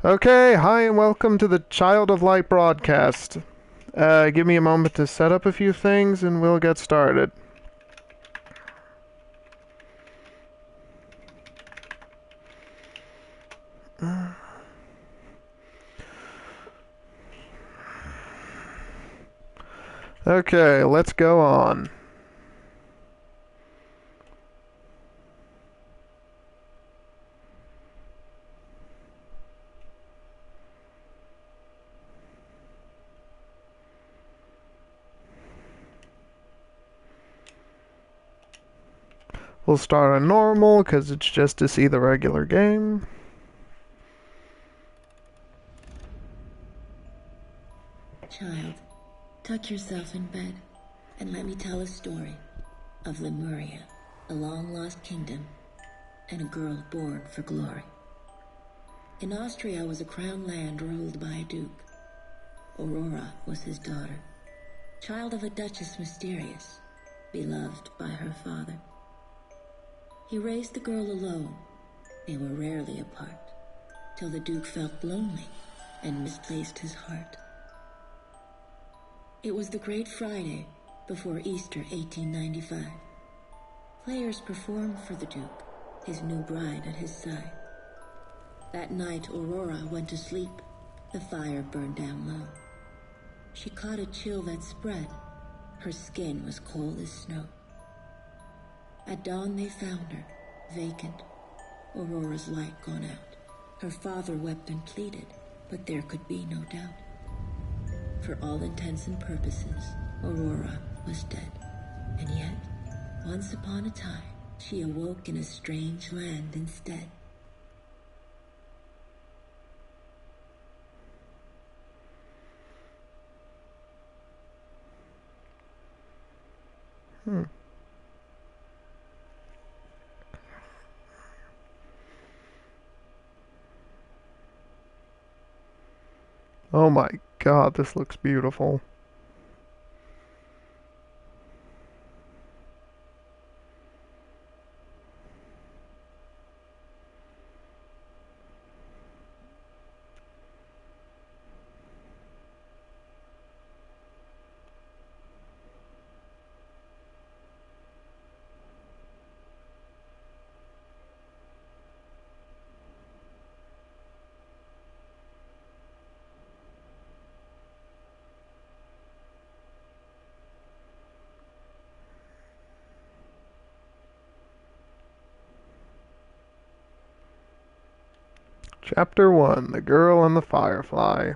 Okay, hi and welcome to the Child of Light broadcast. Give me a moment to set up a few things and we'll get started. Okay, let's go on. We'll start on normal because it's just to see the regular game. Child, tuck yourself in bed and let me tell a story of Lemuria, a long-lost kingdom, and a girl born for glory. In Austria was a crown land ruled by a duke. Aurora was his daughter, child of a duchess mysterious, beloved by her father. He raised the girl alone. They were rarely apart, till the duke felt lonely and misplaced his heart. It was the Great Friday before Easter 1895. Players performed for the Duke, his new bride at his side. That night, Aurora went to sleep. The fire burned down low. She caught a chill that spread. Her skin was cold as snow. At dawn they found her, vacant, Aurora's light gone out. Her father wept and pleaded, but there could be no doubt. For all intents and purposes, Aurora was dead. And yet, once upon a time, she awoke in a strange land instead. Oh my god, this looks beautiful. Chapter 1, The Girl and the Firefly.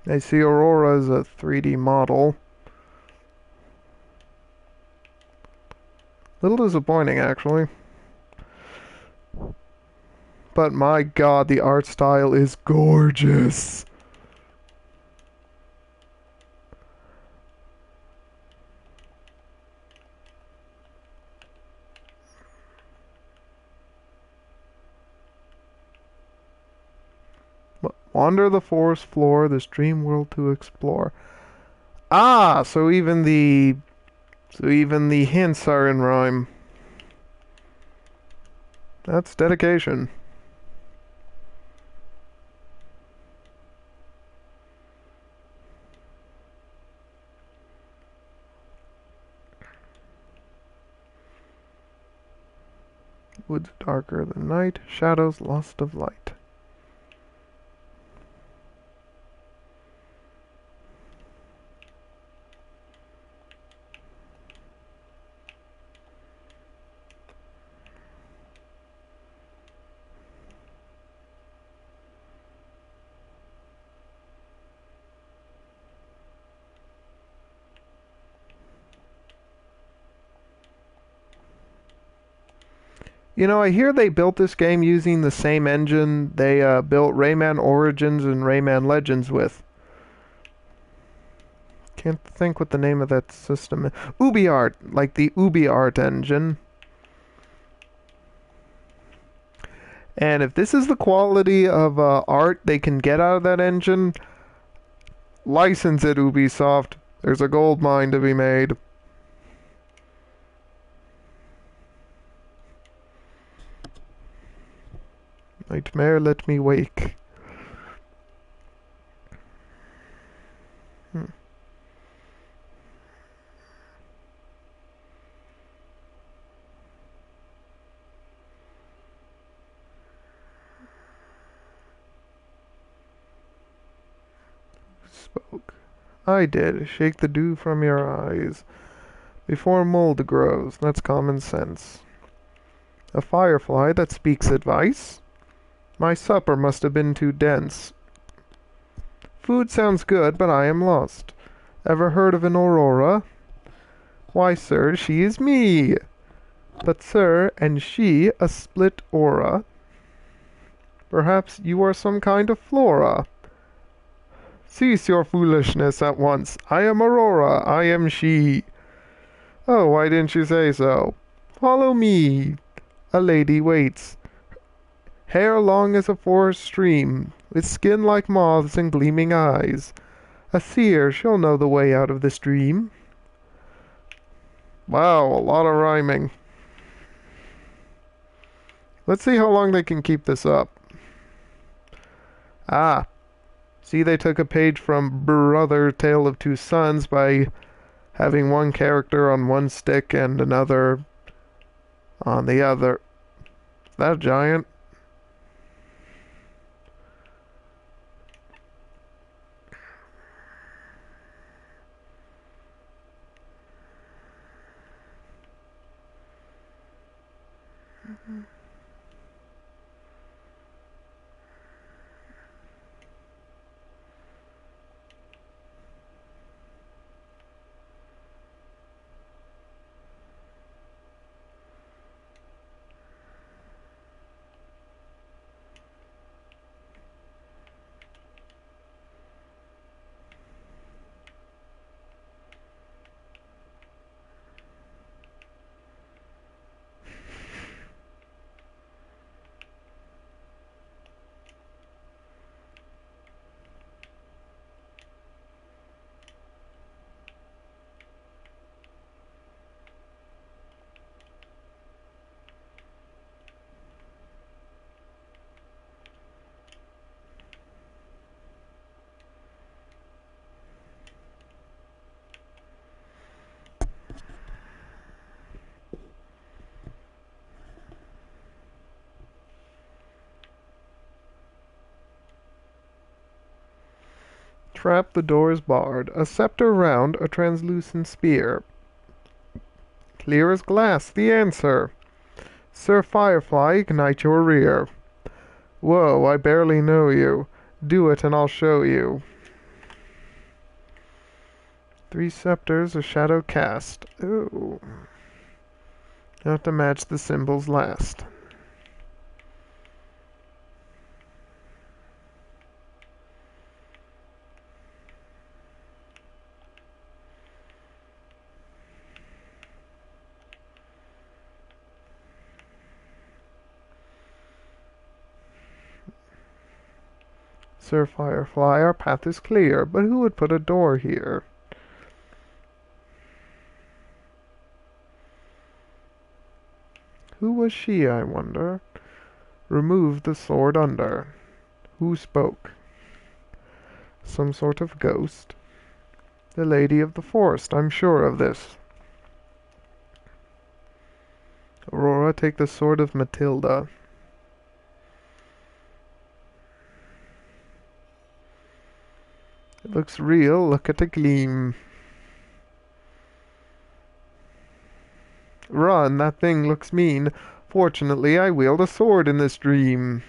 I see Aurora as a 3D model. Little disappointing, actually. But my god, the art style is gorgeous. Wander the forest floor, this dream world to explore. Ah, so even the hints are in rhyme. That's dedication. Woods darker than night, shadows lost of light. You know, I hear they built this game using the same engine they built Rayman Origins and Rayman Legends with. Can't think what the name of that system is. UbiArt, like the UbiArt engine. And if this is the quality of art they can get out of that engine, license it, Ubisoft. There's a gold mine to be made. Nightmare, let me wake. Hmm. Spoke. I did. Shake the dew from your eyes. Before mold grows. That's common sense. A firefly that speaks advice? My supper must have been too dense. Food sounds good, but I am lost. Ever heard of an aurora? Why, sir, she is me. But, sir, and she a split aura. Perhaps you are some kind of flora. Cease your foolishness at once. I am Aurora. I am she. Oh, why didn't you say so? Follow me. A lady waits. Hair long as a forest stream, with skin like moths and gleaming eyes. A seer, she'll know the way out of this dream. Wow, a lot of rhyming. Let's see how long they can keep this up. Ah, see, they took a page from Brother Tale of Two Sons by having one character on one stick and another on the other. Is that a giant? Trap, the door is barred. A scepter round, a translucent spear. Clear as glass, the answer. Sir Firefly, ignite your rear. Whoa, I barely know you. Do it and I'll show you. 3 scepters, a shadow cast. Ooh. Have to match the symbols last. Sir Firefly, our path is clear, but who would put a door here? Who was she, I wonder? Remove the sword under. Who spoke? Some sort of ghost. The lady of the forest, I'm sure of this. Aurora, take the sword of Matilda. It looks real, look at the gleam. Run, that thing looks mean. Fortunately, I wield a sword in this dream.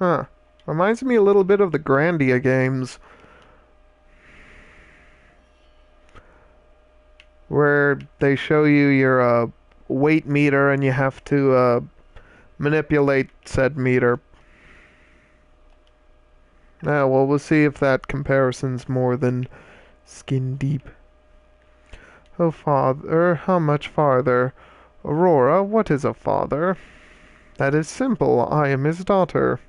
Huh. Reminds me a little bit of the Grandia games, where they show you your weight meter and you have to manipulate said meter. Now, well, we'll see if that comparison's more than skin deep. Oh, father, how much farther? Aurora, what is a father? That is simple. I am his daughter.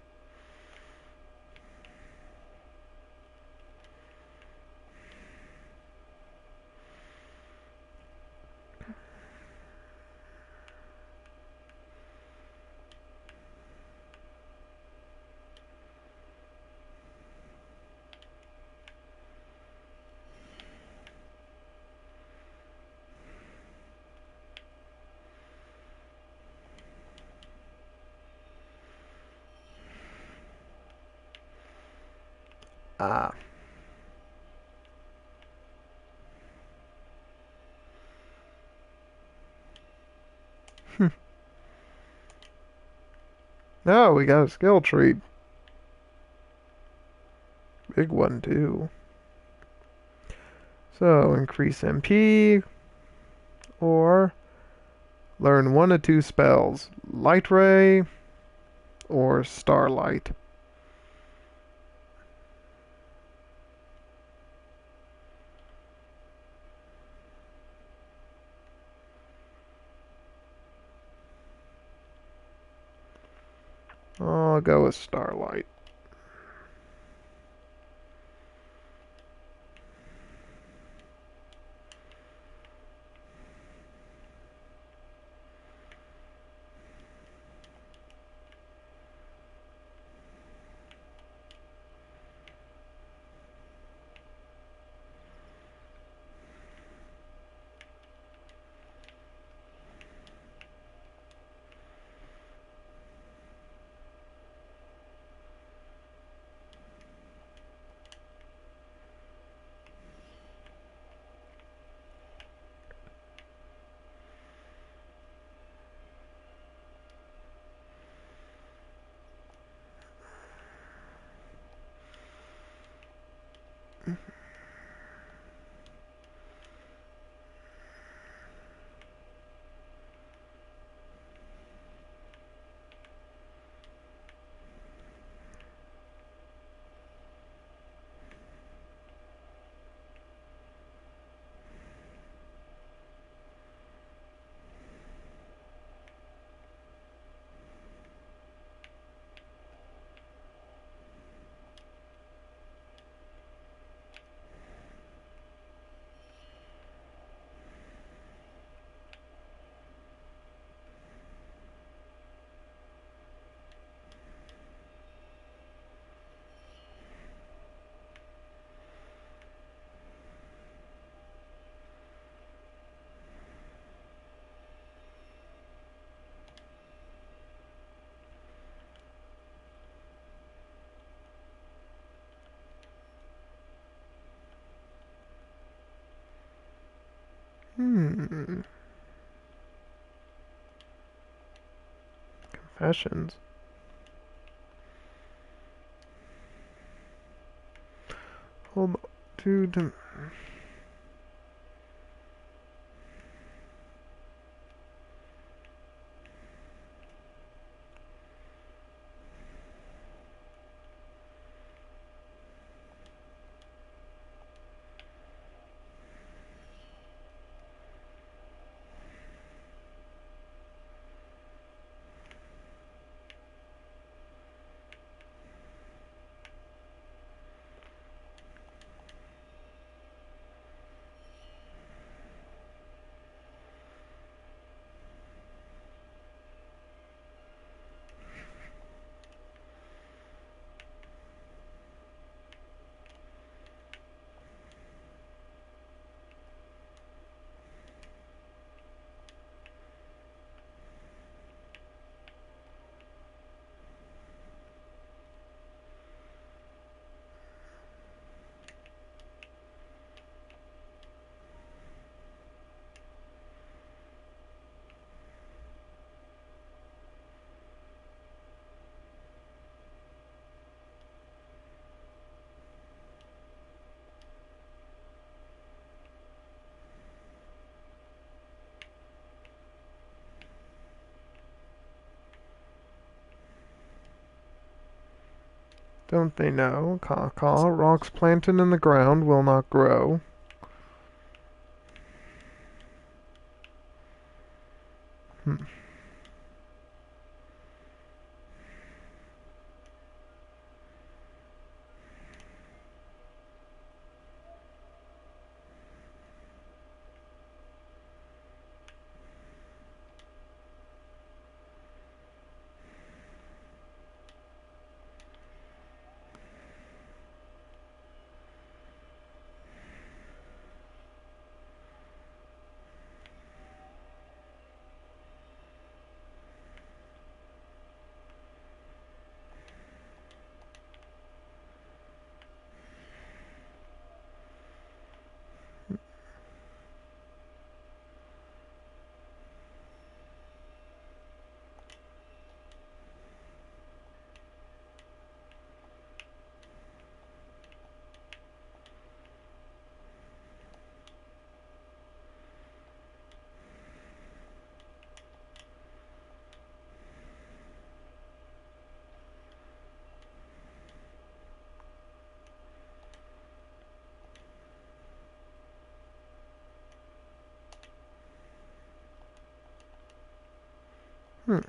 Ah. Oh, we got a skill tree. Big one, too. So, increase MP, or learn one of two spells. Light Ray, or Starlight. I'll go with Starlight. Hmm. Confessions. Hold on. Dude. Don't they know? Caw-caw, rocks planted in the ground will not grow. Hmm. Hmm.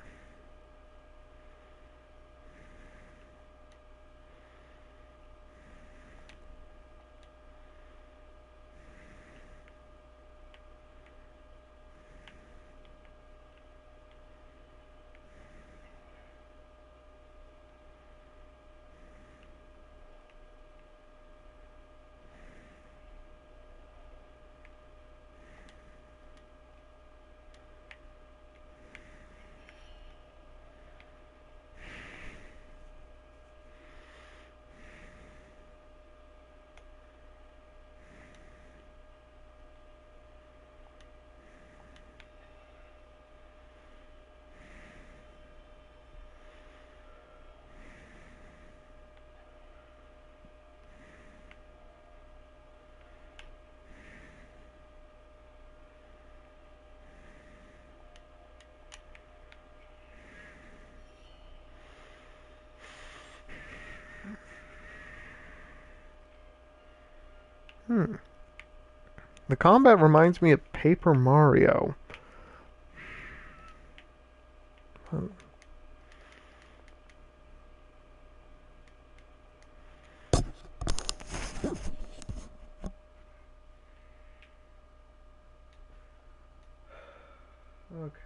Hmm. The combat reminds me of Paper Mario. Huh. Okay.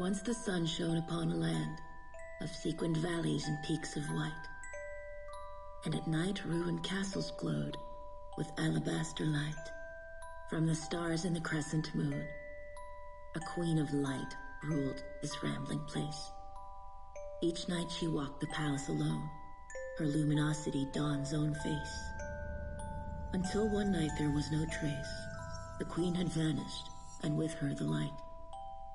Once the sun shone upon a land of sequined valleys and peaks of white, and at night ruined castles glowed with alabaster light. From the stars and the crescent moon, a queen of light ruled this rambling place. Each night she walked the palace alone, her luminosity dawn's own face. Until one night there was no trace. The queen had vanished, and with her the light.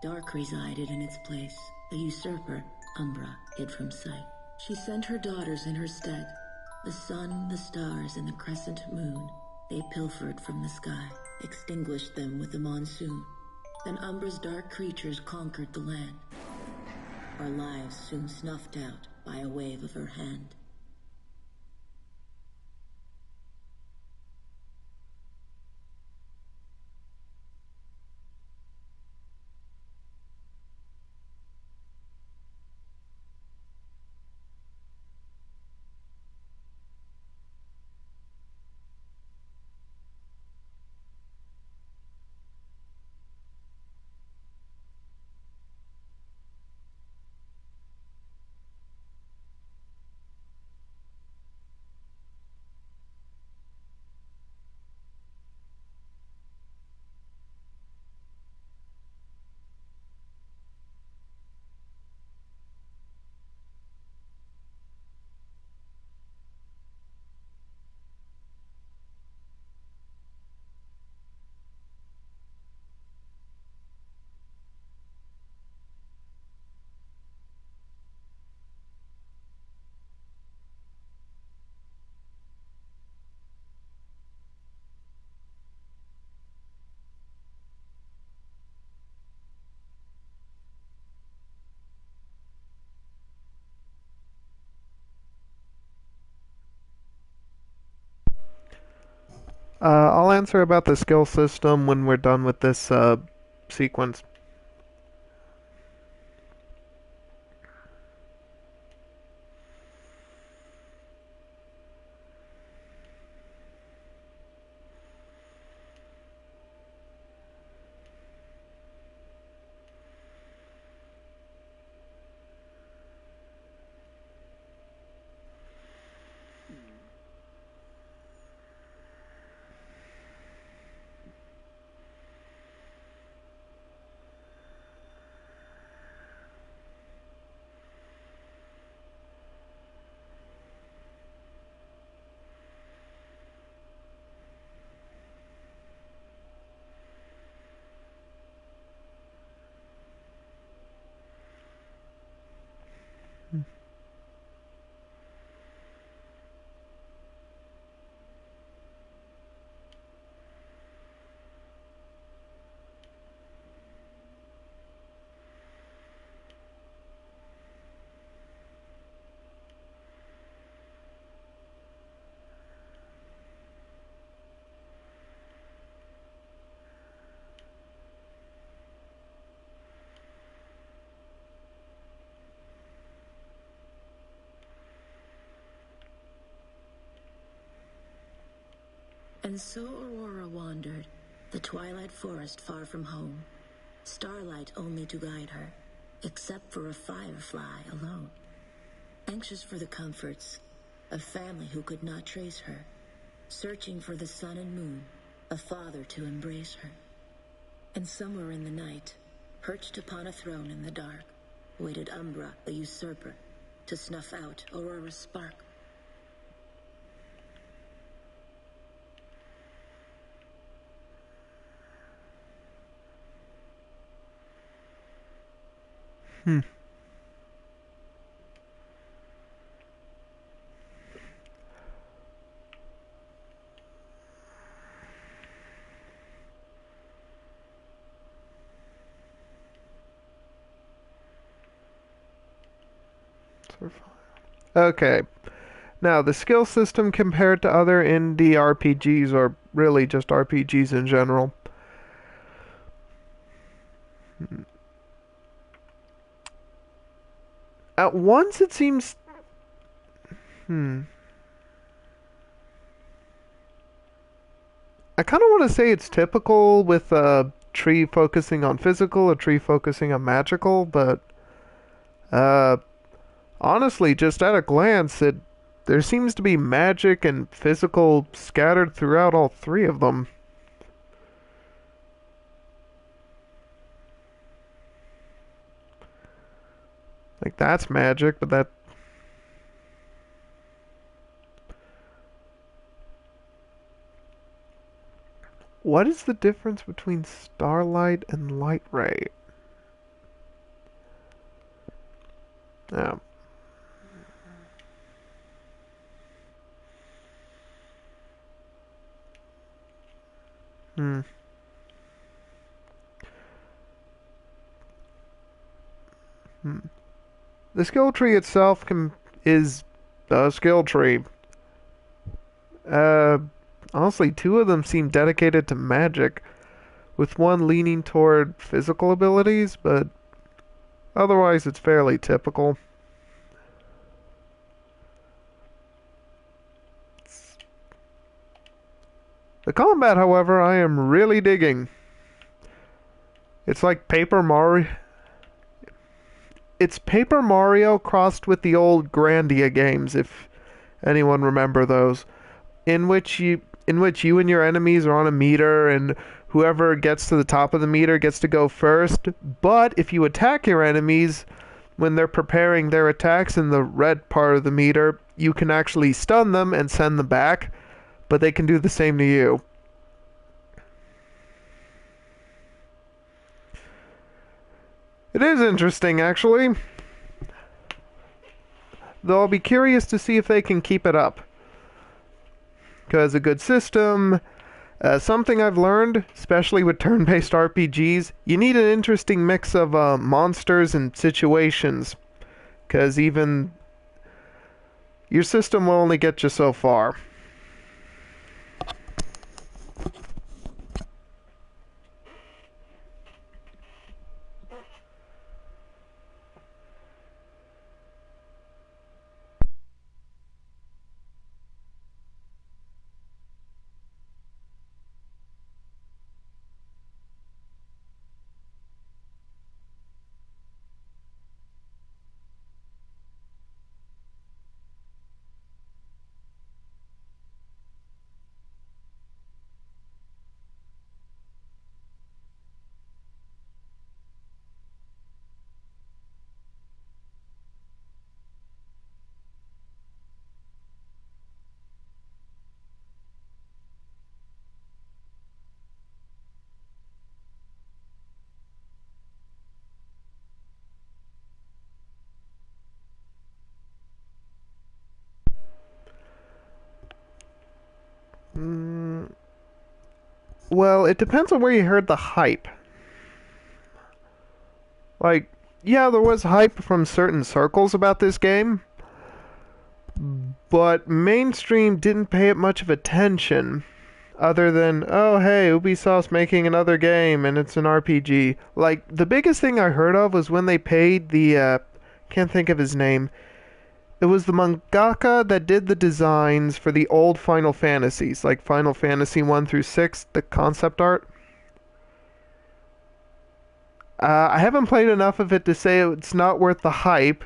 Dark resided in its place. The usurper, Umbra, hid from sight. She sent her daughters in her stead. The sun, the stars, and the crescent moon, they pilfered from the sky, extinguished them with the monsoon. Then Umbra's dark creatures conquered the land. Our lives soon snuffed out by a wave of her hand. I'll answer about the skill system when we're done with this sequence. And so Aurora wandered, the twilight forest far from home, starlight only to guide her, except for a firefly alone. Anxious for the comforts of family who could not trace her, searching for the sun and moon, a father to embrace her. And somewhere in the night, perched upon a throne in the dark, waited Umbra, the usurper, to snuff out Aurora's spark. Hmm. Okay. Now, the skill system compared to other indie RPGs, or really just RPGs in general. At once it seems... I kind of want to say it's typical with tree focusing on physical, a tree focusing on magical, but uh, honestly, just at a glance, there seems to be magic and physical scattered throughout all three of them. Like, that's magic, but that... What is the difference between starlight and light ray? Oh. Hmm. Hmm. The skill tree itself is a skill tree. Uh, Honestly, two of them seem dedicated to magic, with one leaning toward physical abilities, but otherwise it's fairly typical. The combat, however, I am really digging. It's like Paper Mario. It's Paper Mario crossed with the old Grandia games, if anyone remember those, in which you and your enemies are on a meter, and whoever gets to the top of the meter gets to go first. But if you attack your enemies when they're preparing their attacks in the red part of the meter, you can actually stun them and send them back, but they can do the same to you. It is interesting, actually, though I'll be curious to see if they can keep it up. Because a good system, something I've learned, especially with turn-based RPGs, you need an interesting mix of monsters and situations. Because even your system will only get you so far. Mm, well, it depends on where you heard the hype. Like, yeah, there was hype from certain circles about this game, but mainstream didn't pay it much of attention, other than, oh hey, Ubisoft's making another game and it's an RPG. Like, the biggest thing I heard of was when they paid can't think of his name. It was the mangaka that did the designs for the old Final Fantasies, like Final Fantasy 1 through 6, the concept art. I haven't played enough of it to say it's not worth the hype.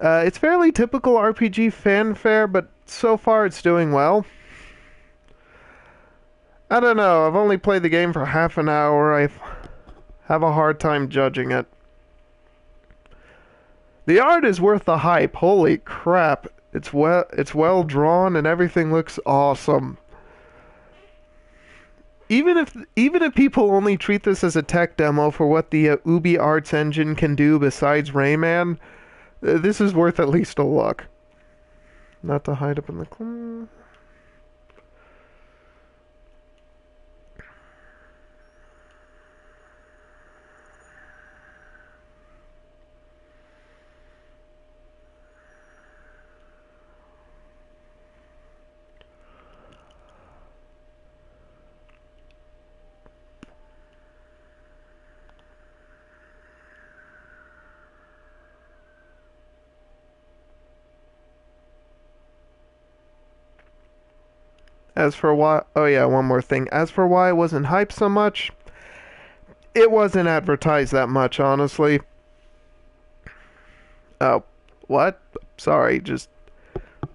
It's fairly typical RPG fanfare, but so far it's doing well. I don't know, I've only played the game for half an hour. I have a hard time judging it. The art is worth the hype. Holy crap. It's well drawn and everything looks awesome. Even if people only treat this as a tech demo for what the Ubi Arts engine can do besides Rayman, this is worth at least a look. Not to hide up in the corner. As for why, oh yeah, one more thing. As for why I wasn't hyped so much, It wasn't advertised that much, honestly. Oh, what? Sorry, just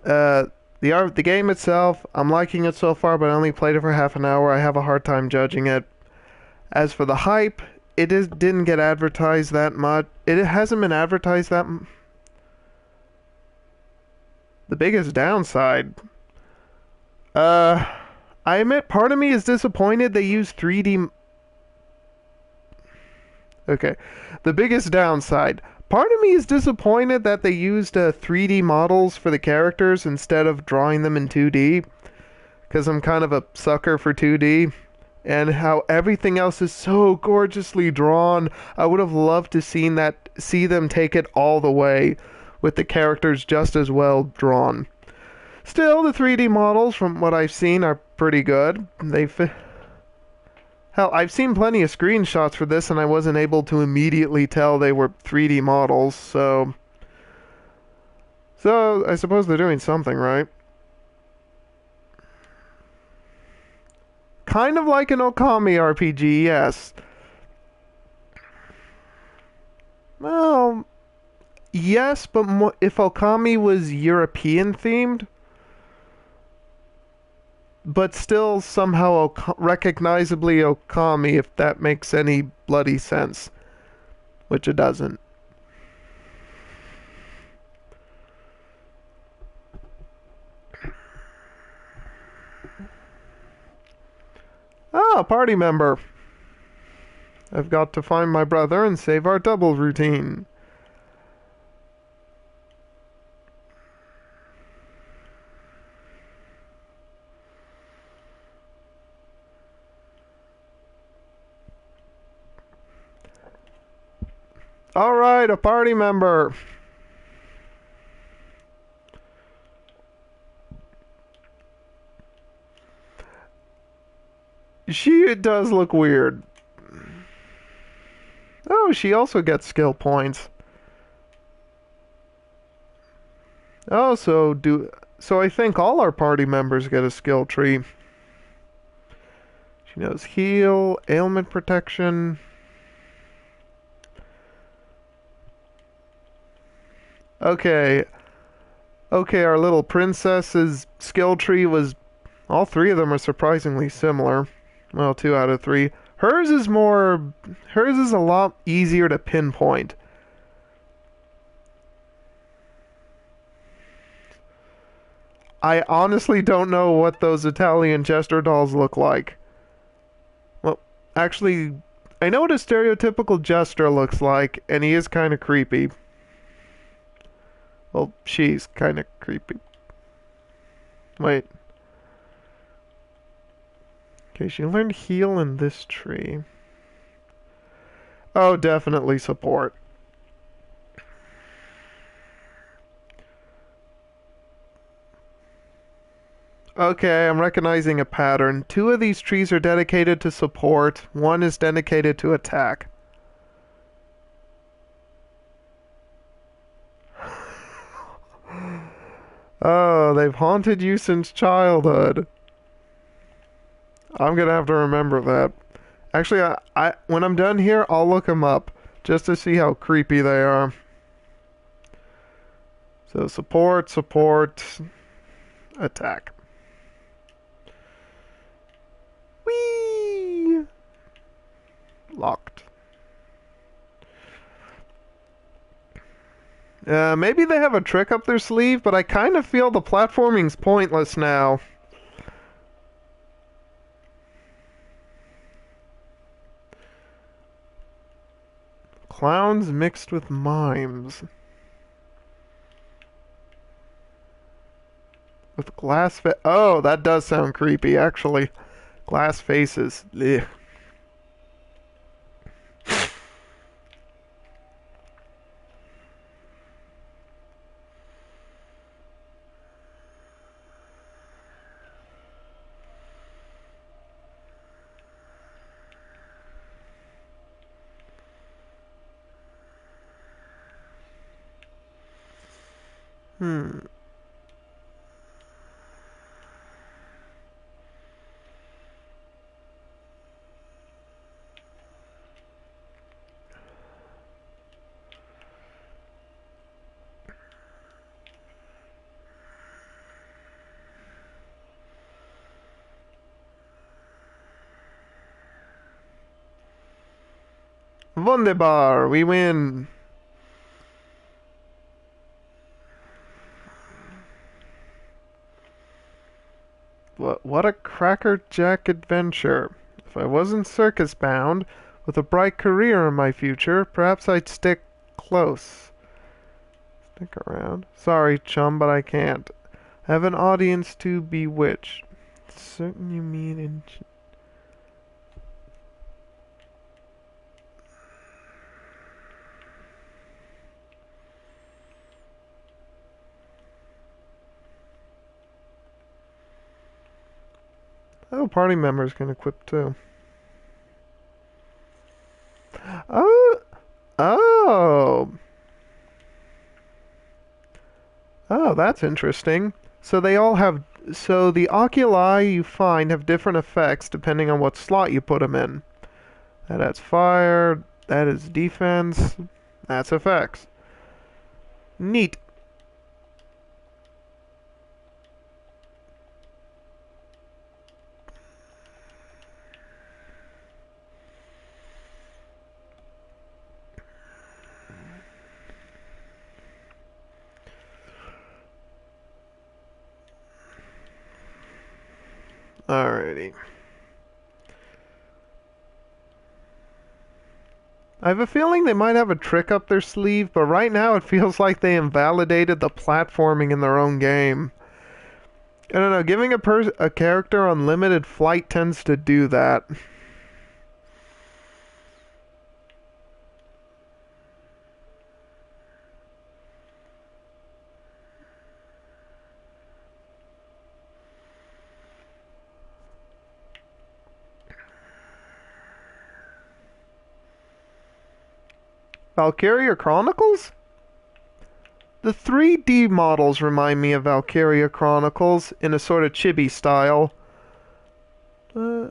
uh the game itself, I'm liking it so far, but I only played it for half an hour. I have a hard time judging it. As for the hype, didn't get advertised that much. It hasn't been advertised that. The biggest downside, uh, I admit, part of me is disappointed they used 3D. Okay, the biggest downside. Part of me is disappointed that they used 3D models for the characters instead of drawing them in 2D, because I'm kind of a sucker for 2D. And how everything else is so gorgeously drawn. I would have loved to see them take it all the way with the characters just as well drawn. Still, the 3D models from what I've seen are pretty good. Hell, I've seen plenty of screenshots for this and I wasn't able to immediately tell they were 3D models, so I suppose they're doing something right. Kind of like an Okami RPG, yes. Well, yes, but if Okami was European themed, but still somehow recognizably Okami, if that makes any bloody sense, which it doesn't. Ah, party member. I've got to find my brother and save our double routine. Alright, a party member. She does look weird. Oh, she also gets skill points. Oh, so I think all our party members get a skill tree. She knows heal, ailment protection. Okay. Okay, our little princess's skill tree was... All three of them are surprisingly similar. Well, 2 out of 3. Hers is more... Hers is a lot easier to pinpoint. I honestly don't know what those Italian Jester dolls look like. Well, actually, I know what a stereotypical Jester looks like, and he is kind of creepy. Well, she's kind of creepy. Wait. Okay, she learned heal in this tree. Oh, definitely support. Okay, I'm recognizing a pattern. 2 of these trees are dedicated to support. 1 is dedicated to attack. Oh, they've haunted you since childhood. I'm gonna have to remember that. Actually, when I'm done here, I'll look them up just to see how creepy they are. So support, attack. Whee! Locked. Maybe they have a trick up their sleeve, but I kind of feel the platforming's pointless now. Clowns mixed with mimes. With oh, that does sound creepy, actually. Glass faces. Ugh. Hmm. Wunderbar, we win. What a crackerjack adventure. If I wasn't circus bound, with a bright career in my future, perhaps I'd stick close. Stick around. Sorry, chum, but I can't. I have an audience to bewitch. Certain you mean in... Oh, party members can equip too. Oh, oh, oh, that's interesting. So they all have, so the oculi you find have different effects depending on what slot you put them in. That adds fire, that is defense, that's effects. Neat. Alrighty. I have a feeling they might have a trick up their sleeve, but right now it feels like they invalidated the platforming in their own game. I don't know, giving a character unlimited flight tends to do that. Valkyria Chronicles? The 3D models remind me of Valkyria Chronicles in a sort of chibi style. Uh,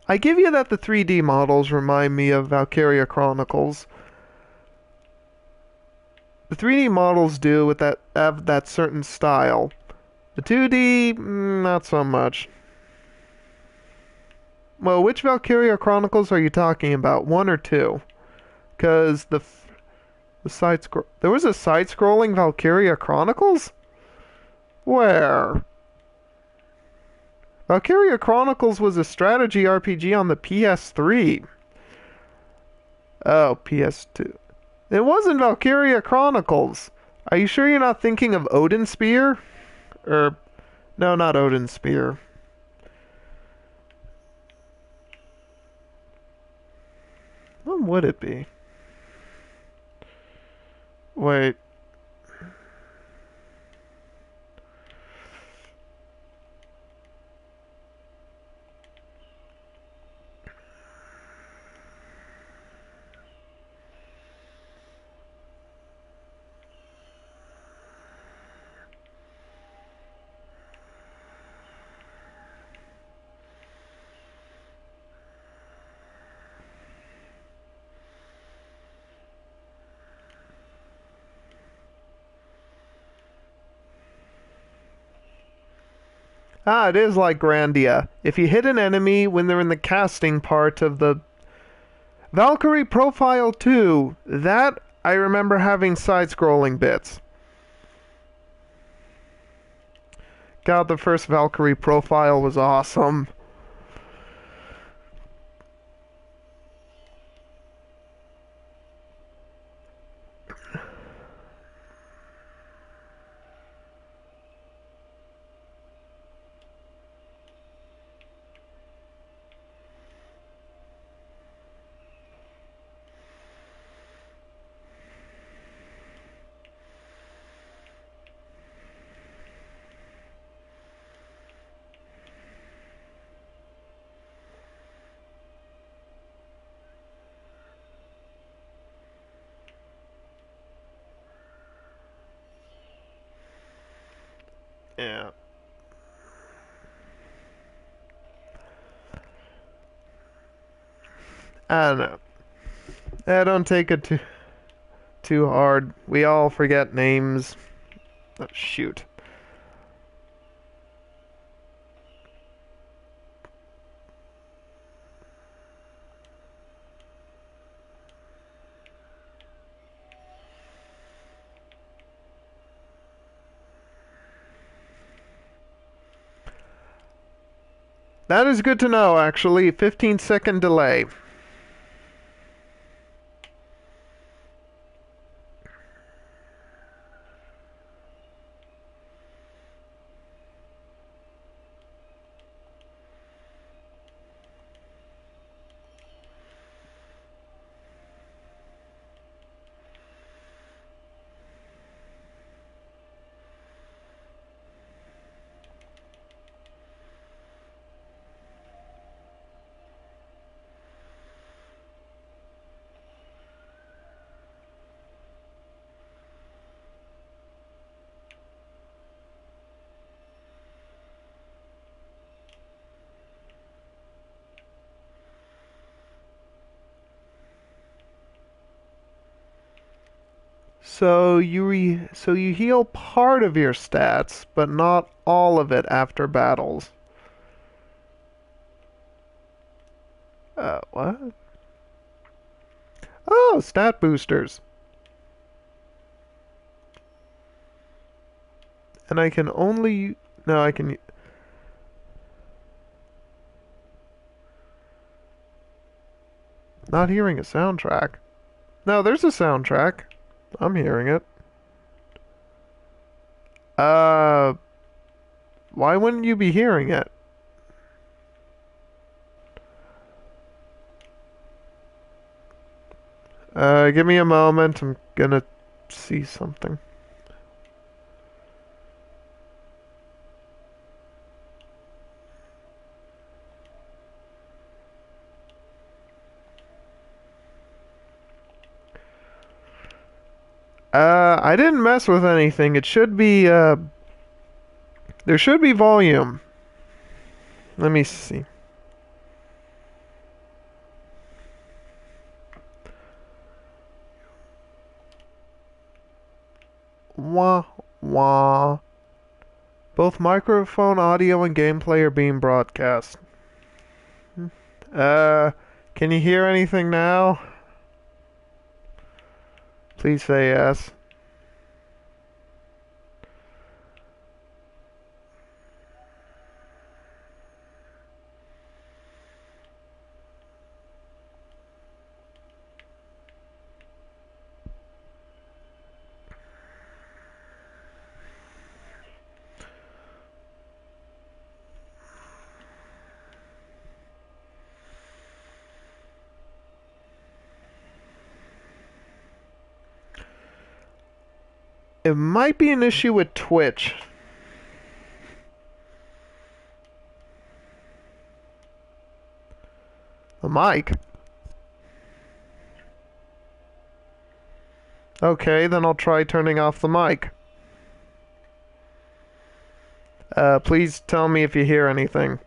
I give you that the 3D models remind me of Valkyria Chronicles. The 3D models do with that have that certain style. The 2D, not so much. Well, which Valkyria Chronicles are you talking about? One or two? Because the side scroll there was a side-scrolling Valkyria Chronicles? Where? Valkyria Chronicles was a strategy RPG on the PS3. Oh, PS2. It wasn't Valkyria Chronicles. Are you sure you're not thinking of Odin Spear? Or, no, not Odin Spear. What would it be? Wait. Ah, it is like Grandia. If you hit an enemy when they're in the casting part of the Valkyrie Profile 2, that I remember having side-scrolling bits. God, the first Valkyrie Profile was awesome. Yeah. I don't know. Don't take it too hard. We all forget names. Oh, shoot. That is good to know, actually. 15-second delay. So you heal part of your stats, but not all of it after battles. What? Oh, stat boosters. And I can only... No, I can... Not hearing a soundtrack. No, there's a soundtrack. I'm hearing it. Uh, why wouldn't you be hearing it? Give me a moment. I'm gonna see something. I didn't mess with anything. It should be, there should be volume. Let me see. Wah, wah. Both microphone audio and gameplay are being broadcast. Uh, can you hear anything now? Please say yes. It might be an issue with Twitch. The mic? Okay, then I'll try turning off the mic. Please tell me if you hear anything.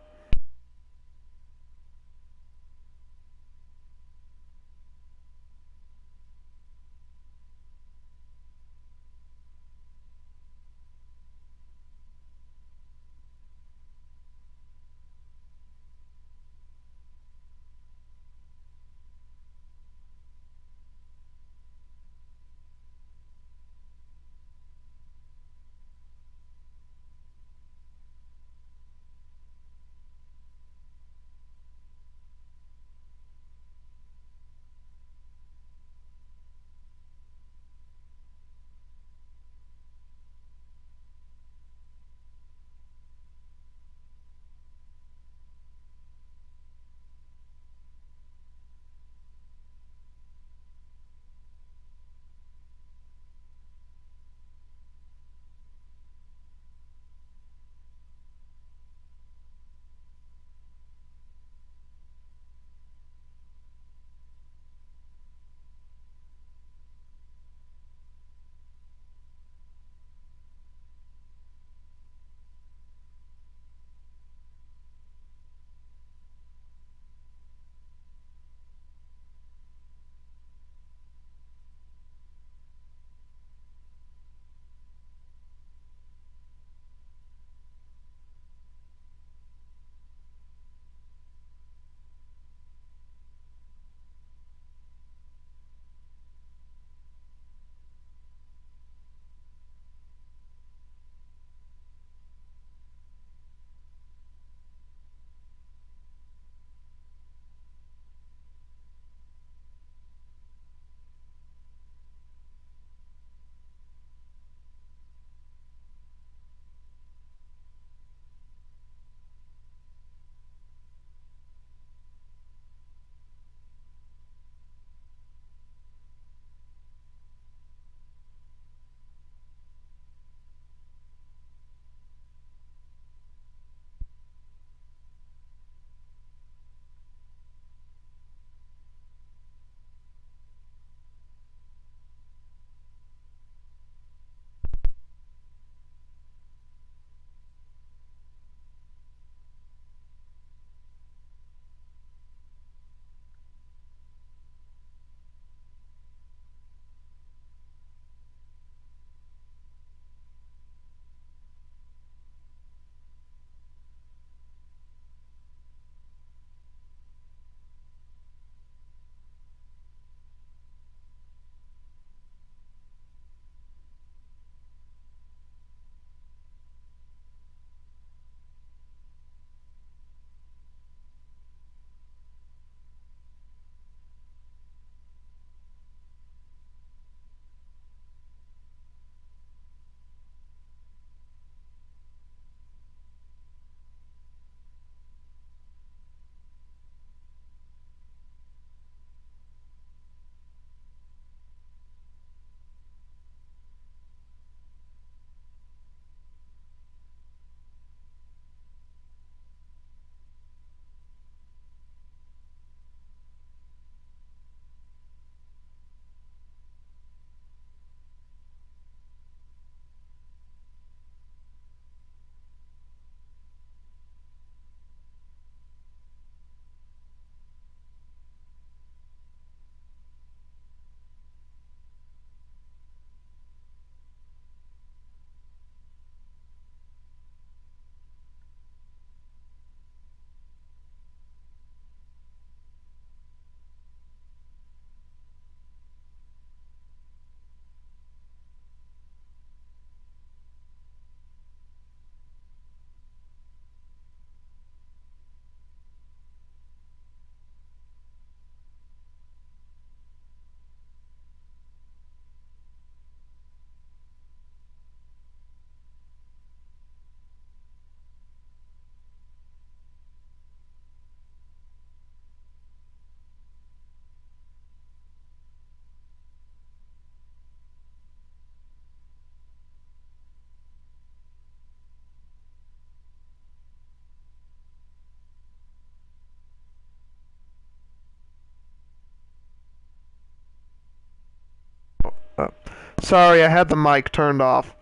Sorry, I had the mic turned off.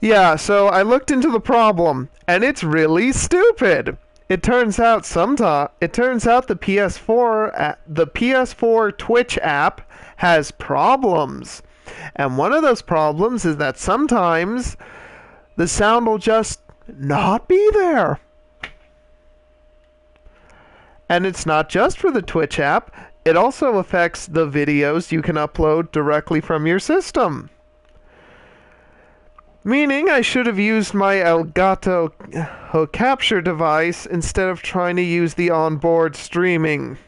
Yeah, so I looked into the problem, and it's really stupid. It turns out the PS4 Twitch app has problems. And one of those problems is that sometimes the sound will just not be there. And it's not just for the Twitch app, it also affects the videos you can upload directly from your system. Meaning I should have used my Elgato capture device instead of trying to use the onboard streaming.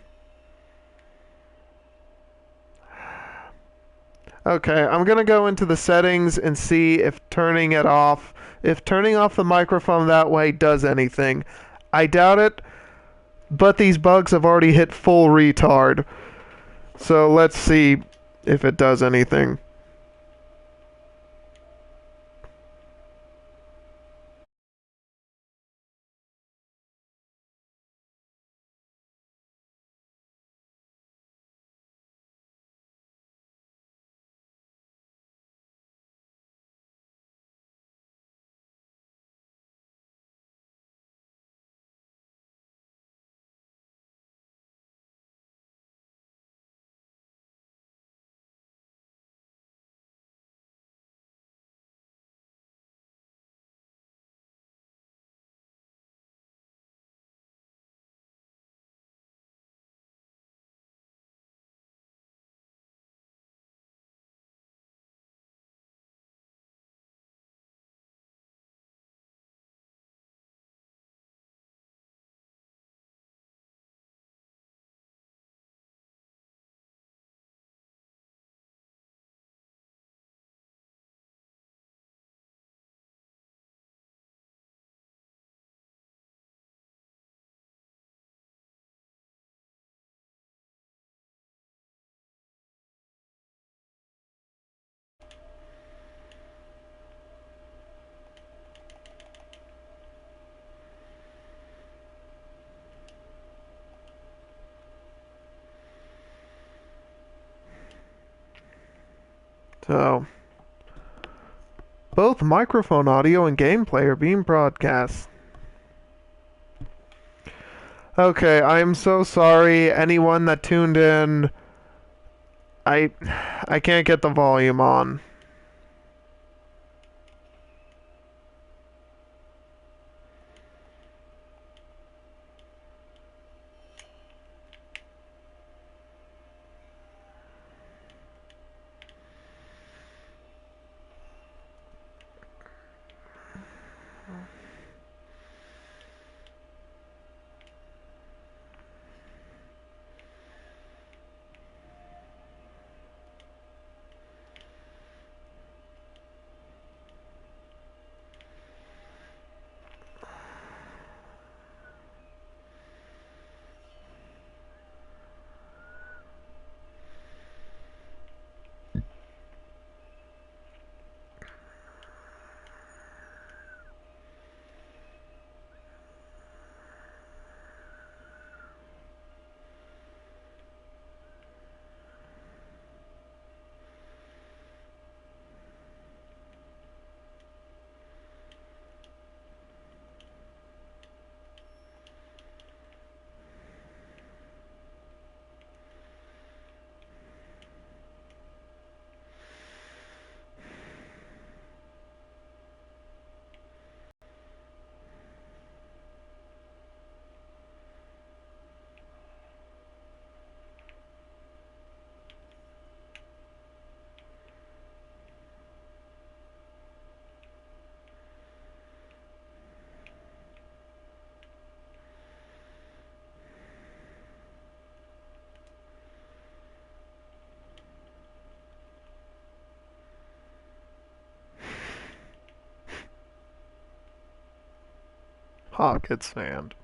Okay, I'm gonna go into the settings and see if turning off the microphone that way does anything. I doubt it, but these bugs have already hit full retard. So let's see if it does anything. So, both microphone audio and gameplay are being broadcast. Okay, I'm so sorry anyone that tuned in. I I can't get the volume on. Pocket sand.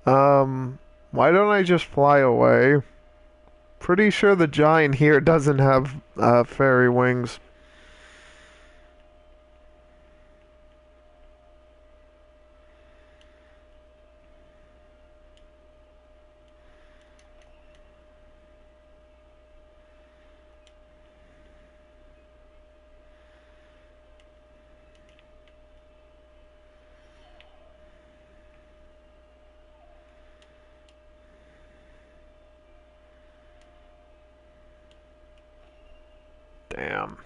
Why don't I just fly away? Pretty sure the giant here doesn't have fairy wings. Damn.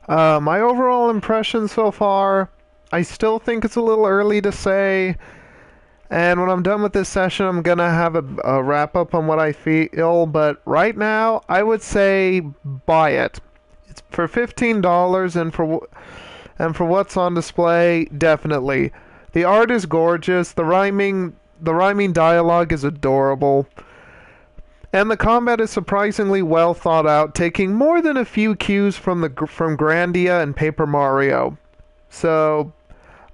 My overall impression so far, I still think it's a little early to say. And when I'm done with this session, I'm gonna have a wrap up on what I feel. But right now, I would say buy it. It's for $15, and for what's on display, definitely. The art is gorgeous. The rhyming dialogue is adorable. And the combat is surprisingly well thought out, taking more than a few cues from Grandia and Paper Mario. So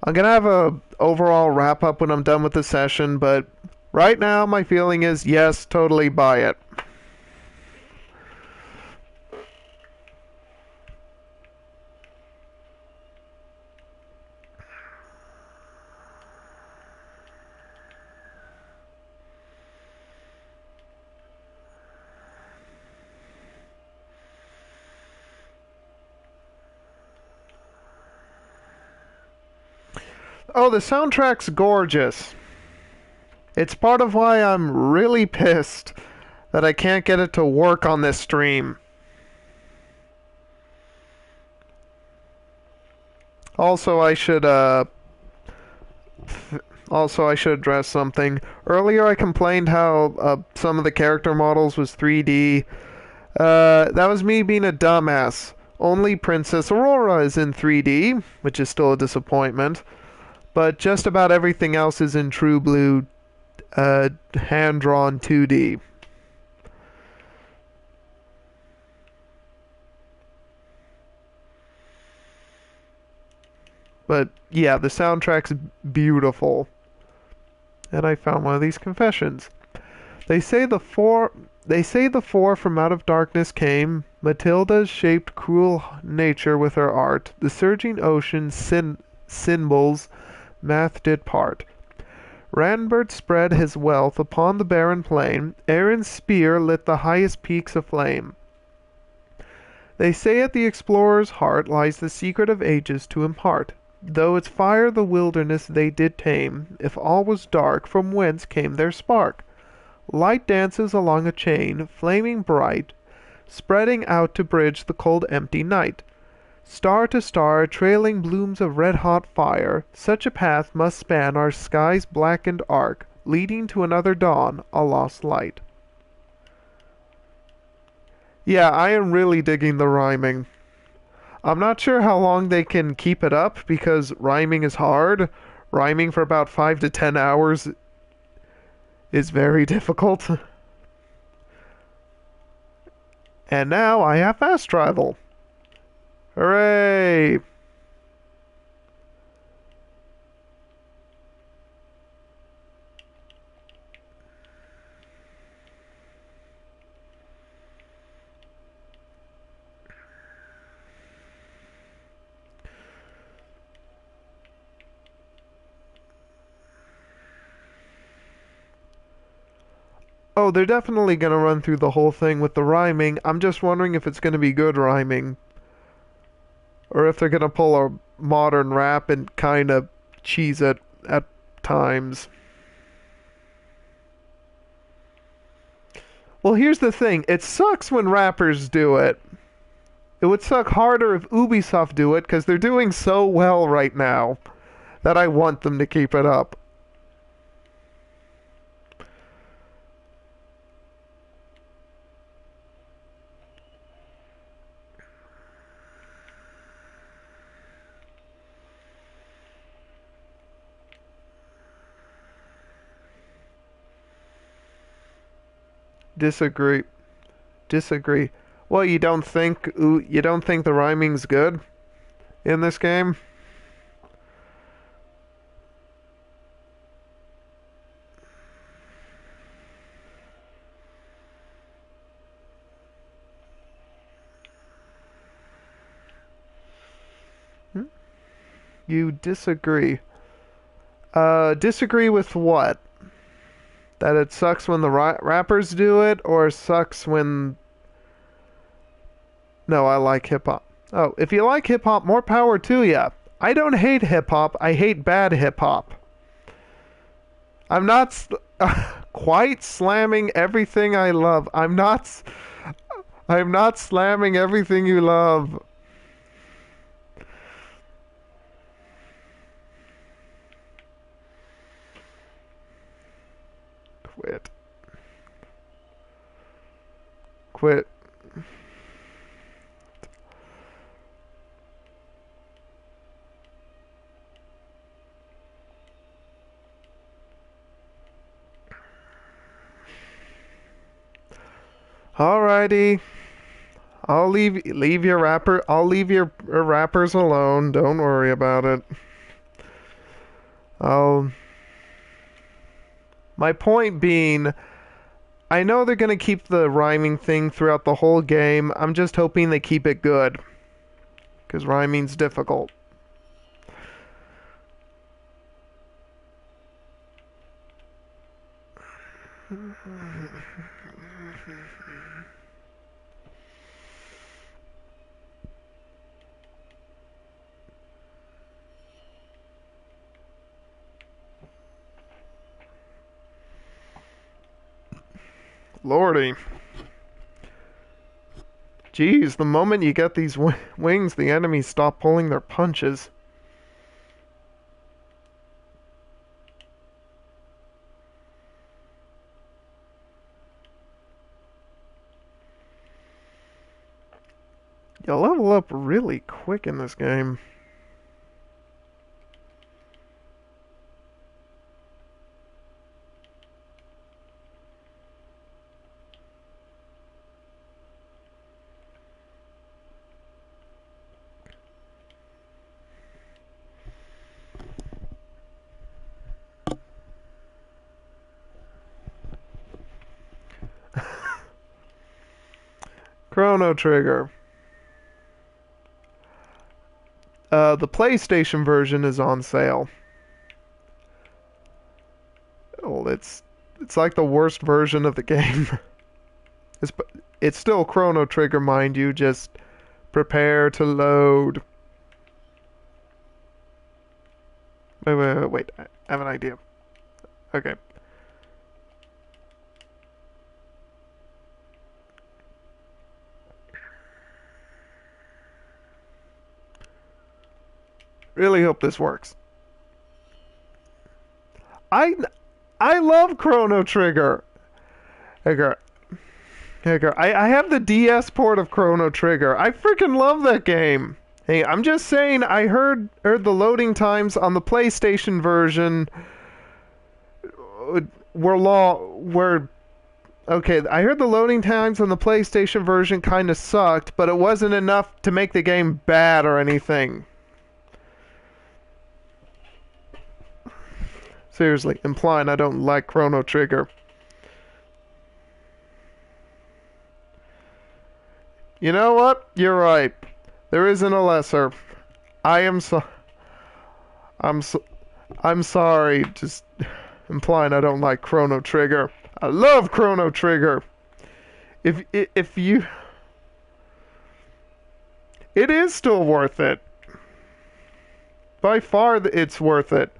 I'm gonna have a overall wrap up when I'm done with the session, but right now my feeling is yes, totally buy it. Oh, the soundtrack's gorgeous. It's part of why I'm really pissed that I can't get it to work on this stream. Also, I should address something. Earlier, I complained how some of the character models was 3D. That was me being a dumbass. Only Princess Aurora is in 3D, which is still a disappointment. But just about everything else is in true blue, hand-drawn 2D. But yeah, the soundtrack's beautiful. And I found one of these confessions. They say the four from out of darkness came. Matilda's shaped cruel nature with her art. The surging ocean symbols math did part. Ranbert spread his wealth upon the barren plain. Aaron's spear lit the highest peaks aflame. They say at the explorer's heart lies the secret of ages to impart. Though its fire the wilderness they did tame, if all was dark, from whence came their spark? Light dances along a chain, flaming bright, spreading out to bridge the cold empty night. Star to star, trailing blooms of red-hot fire, such a path must span our sky's blackened arc, leading to another dawn, a lost light. Yeah, I am really digging the rhyming. I'm not sure how long they can keep it up because rhyming is hard. Rhyming for about 5 to 10 hours is very difficult. And now I have fast travel. Hooray! Oh, they're definitely gonna run through the whole thing with the rhyming. I'm just wondering if it's gonna be good rhyming. Or if they're gonna pull a modern rap and kinda cheese it at times. Well, here's the thing. It sucks when rappers do it. It would suck harder if Ubisoft do it because they're doing so well right now that I want them to keep it up. Disagree. Disagree. Well, you don't think the rhyming's good in this game? Hmm? You disagree. Disagree with what? That it sucks when the rappers do it, or sucks when... No, I like hip hop. Oh, if you like hip hop, more power to ya. I don't hate hip hop. I hate bad hip hop. I'm not quite slamming everything I love. I'm not slamming everything you love. Quit. Quit. Alrighty. I'll leave your rappers alone. Don't worry about it. I'll My point being, I know they're going to keep the rhyming thing throughout the whole game. I'm just hoping they keep it good. Because rhyming's difficult. Lordy. Geez, the moment you get these wings, the enemies stop pulling their punches. You level up really quick in this game. Chrono Trigger. The PlayStation version is on sale. Well, it's like the worst version of the game. it's it's still Chrono Trigger, mind you. Just prepare to load. Wait. I have an idea. Okay. Really hope this works. I I love Chrono Trigger. I have the DS port of Chrono Trigger. I freaking love that game. Hey, I'm just saying. I heard the loading times on the PlayStation version were okay. I heard the loading times on the PlayStation version kind of sucked, but it wasn't enough to make the game bad or anything. Seriously, implying I don't like Chrono Trigger. You know what? You're right. There isn't a lesser. I am so. I'm so. I'm sorry. Just implying I don't like Chrono Trigger. I love Chrono Trigger. If you, it is still worth it. By far, it's worth it.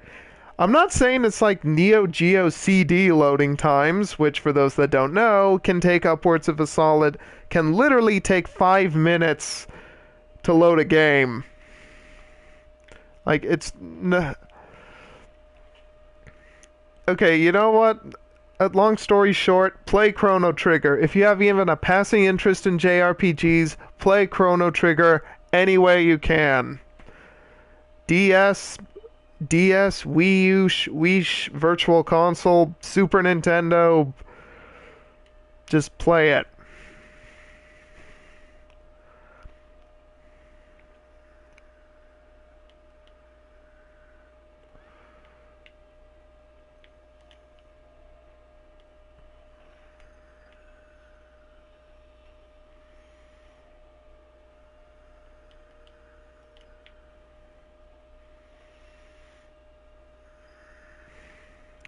I'm not saying it's like Neo Geo CD loading times, which for those that don't know, can take upwards of can literally take 5 minutes to load a game. Like, okay, you know what? Long story short, play Chrono Trigger. If you have even a passing interest in JRPGs, play Chrono Trigger any way you can. DS, Wii U, Wii Virtual Console, Super Nintendo, just play it.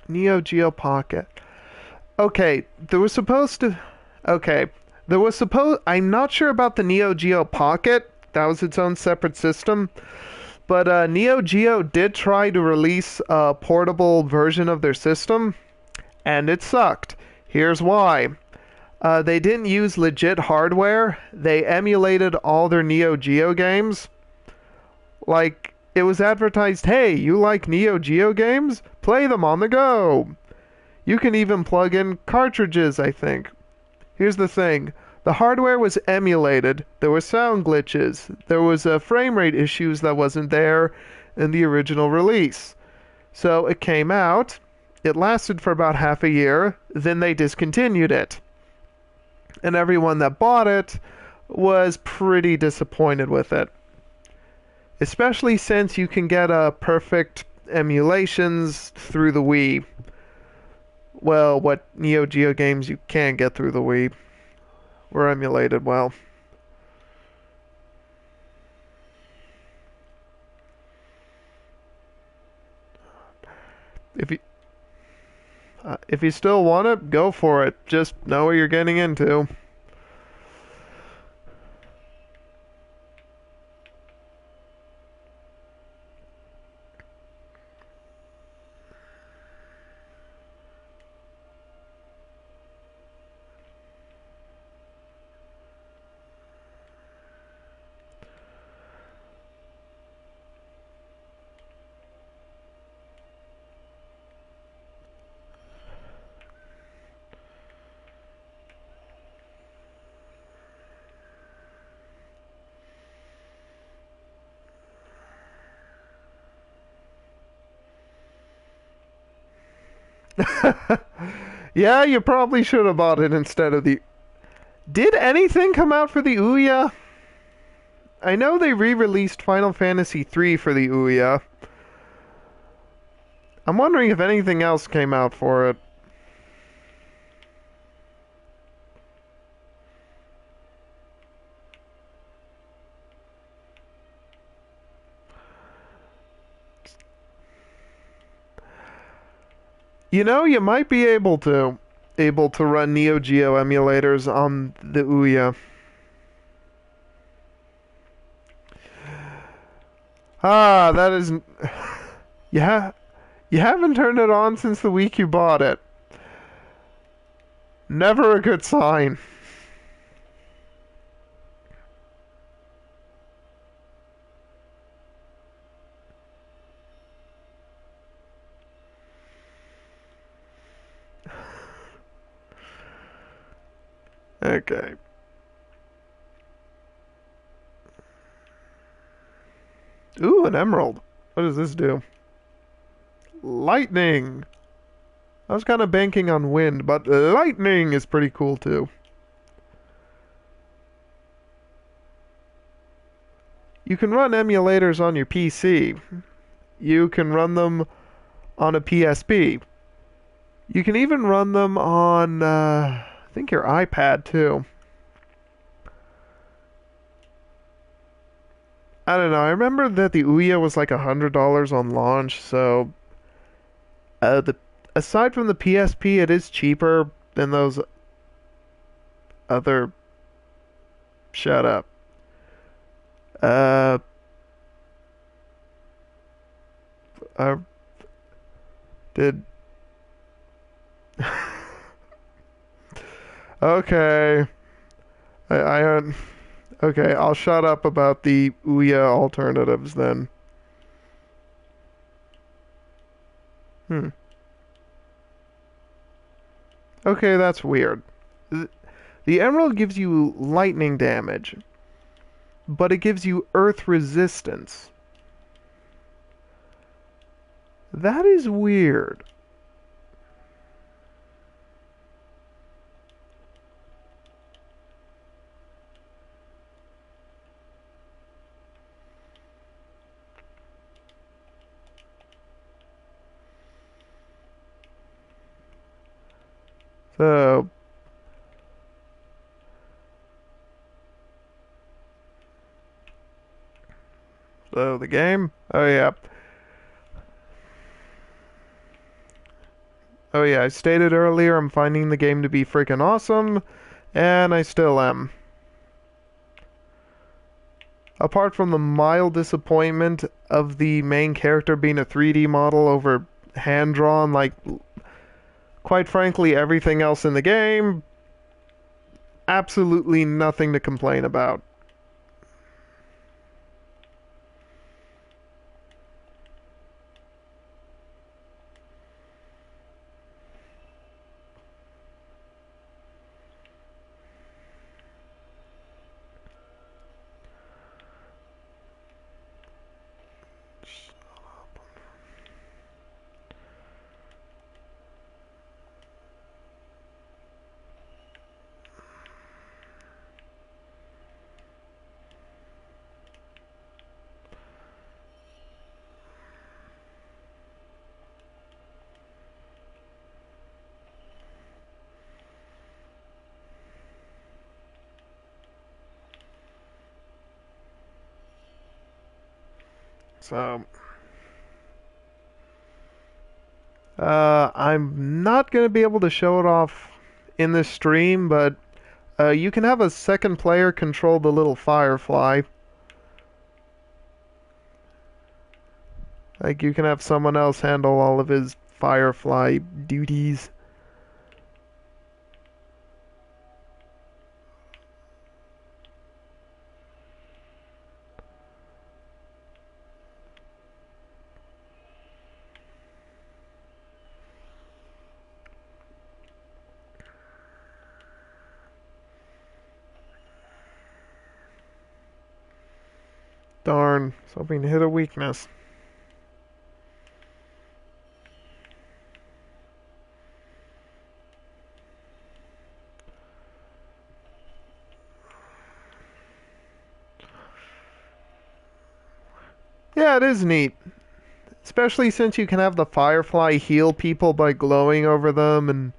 Neo Geo Pocket. Okay, there was supposed to. Okay, there was supposed. I'm not sure about the Neo Geo Pocket. That was its own separate system. But Neo Geo did try to release a portable version of their system, and it sucked. Here's why. They didn't use legit hardware. They emulated all their Neo Geo games. Like, it was advertised, hey, you like Neo Geo games? Play them on the go. You can even plug in cartridges, I think. Here's the thing. The hardware was emulated. There were sound glitches. There was frame rate issues that wasn't there in the original release. So it came out. It lasted for about half a year. Then they discontinued it. And everyone that bought it was pretty disappointed with it. Especially since you can get perfect emulations through the Wii. Well, what Neo Geo games you can get through the Wii were emulated well. If you still want it, go for it. Just know what you're getting into. Yeah, you probably should have bought it instead of the... Did anything come out for the Ouya? I know they re-released Final Fantasy III for the Ouya. I'm wondering if anything else came out for it. You know, you might be able to run Neo Geo emulators on the Ouya. Ah, that is yeah. You haven't turned it on since the week you bought it. Never a good sign. Okay. Ooh, an emerald. What does this do? Lightning. I was kind of banking on wind, but lightning is pretty cool too. You can run emulators on your PC. You can run them on a PSP. You can even run them on, I think, your iPad too. I don't know. I remember that the Ouya was like $100 on launch, so the aside from the PSP, it is cheaper than those other. Shut up. Uh, I did. Okay. I okay. I'll shut up about the Ouya alternatives then. Hmm. Okay, that's weird. The emerald gives you lightning damage, but it gives you earth resistance. That is weird. So, so the game. Oh yeah. Oh yeah. I stated earlier I'm finding the game to be freaking awesome, and I still am. Apart from the mild disappointment of the main character being a 3D model over hand drawn, like quite frankly, everything else in the game, absolutely nothing to complain about. So, I'm not going to be able to show it off in this stream, but you can have a second player control the little firefly. Like, you can have someone else handle all of his firefly duties. Darn, I was hoping to hit a weakness. Yeah, it is neat. Especially since you can have the firefly heal people by glowing over them and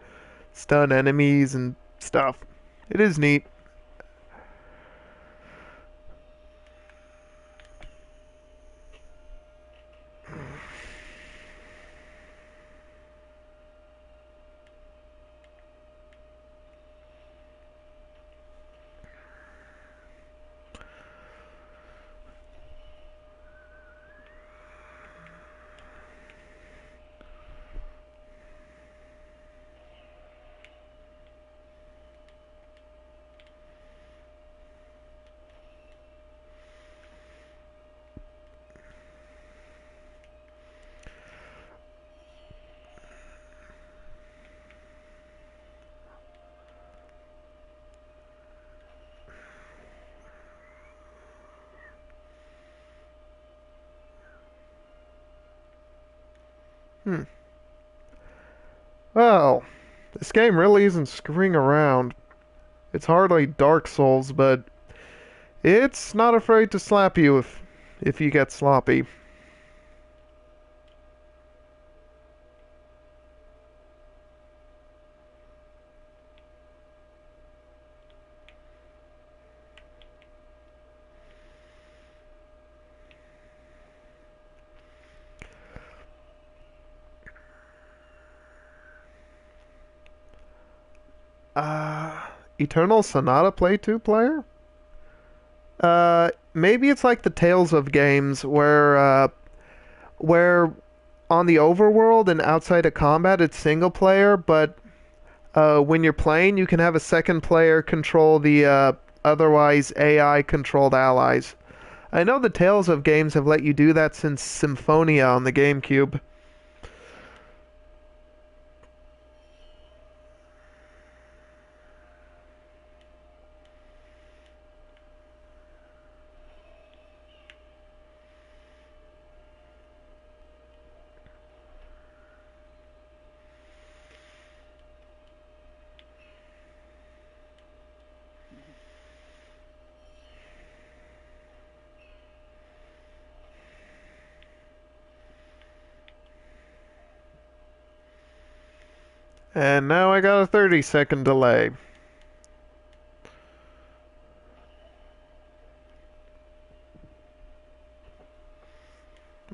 stun enemies and stuff. It is neat. Hmm. Well, this game really isn't screwing around. It's hardly Dark Souls, but it's not afraid to slap you if you get sloppy. Eternal Sonata Play 2 player? Maybe it's like the Tales of games where on the overworld and outside of combat it's single player, but when you're playing you can have a second player control the otherwise AI controlled allies. I know the Tales of games have let you do that since Symphonia on the GameCube. And now I got a 30-second delay.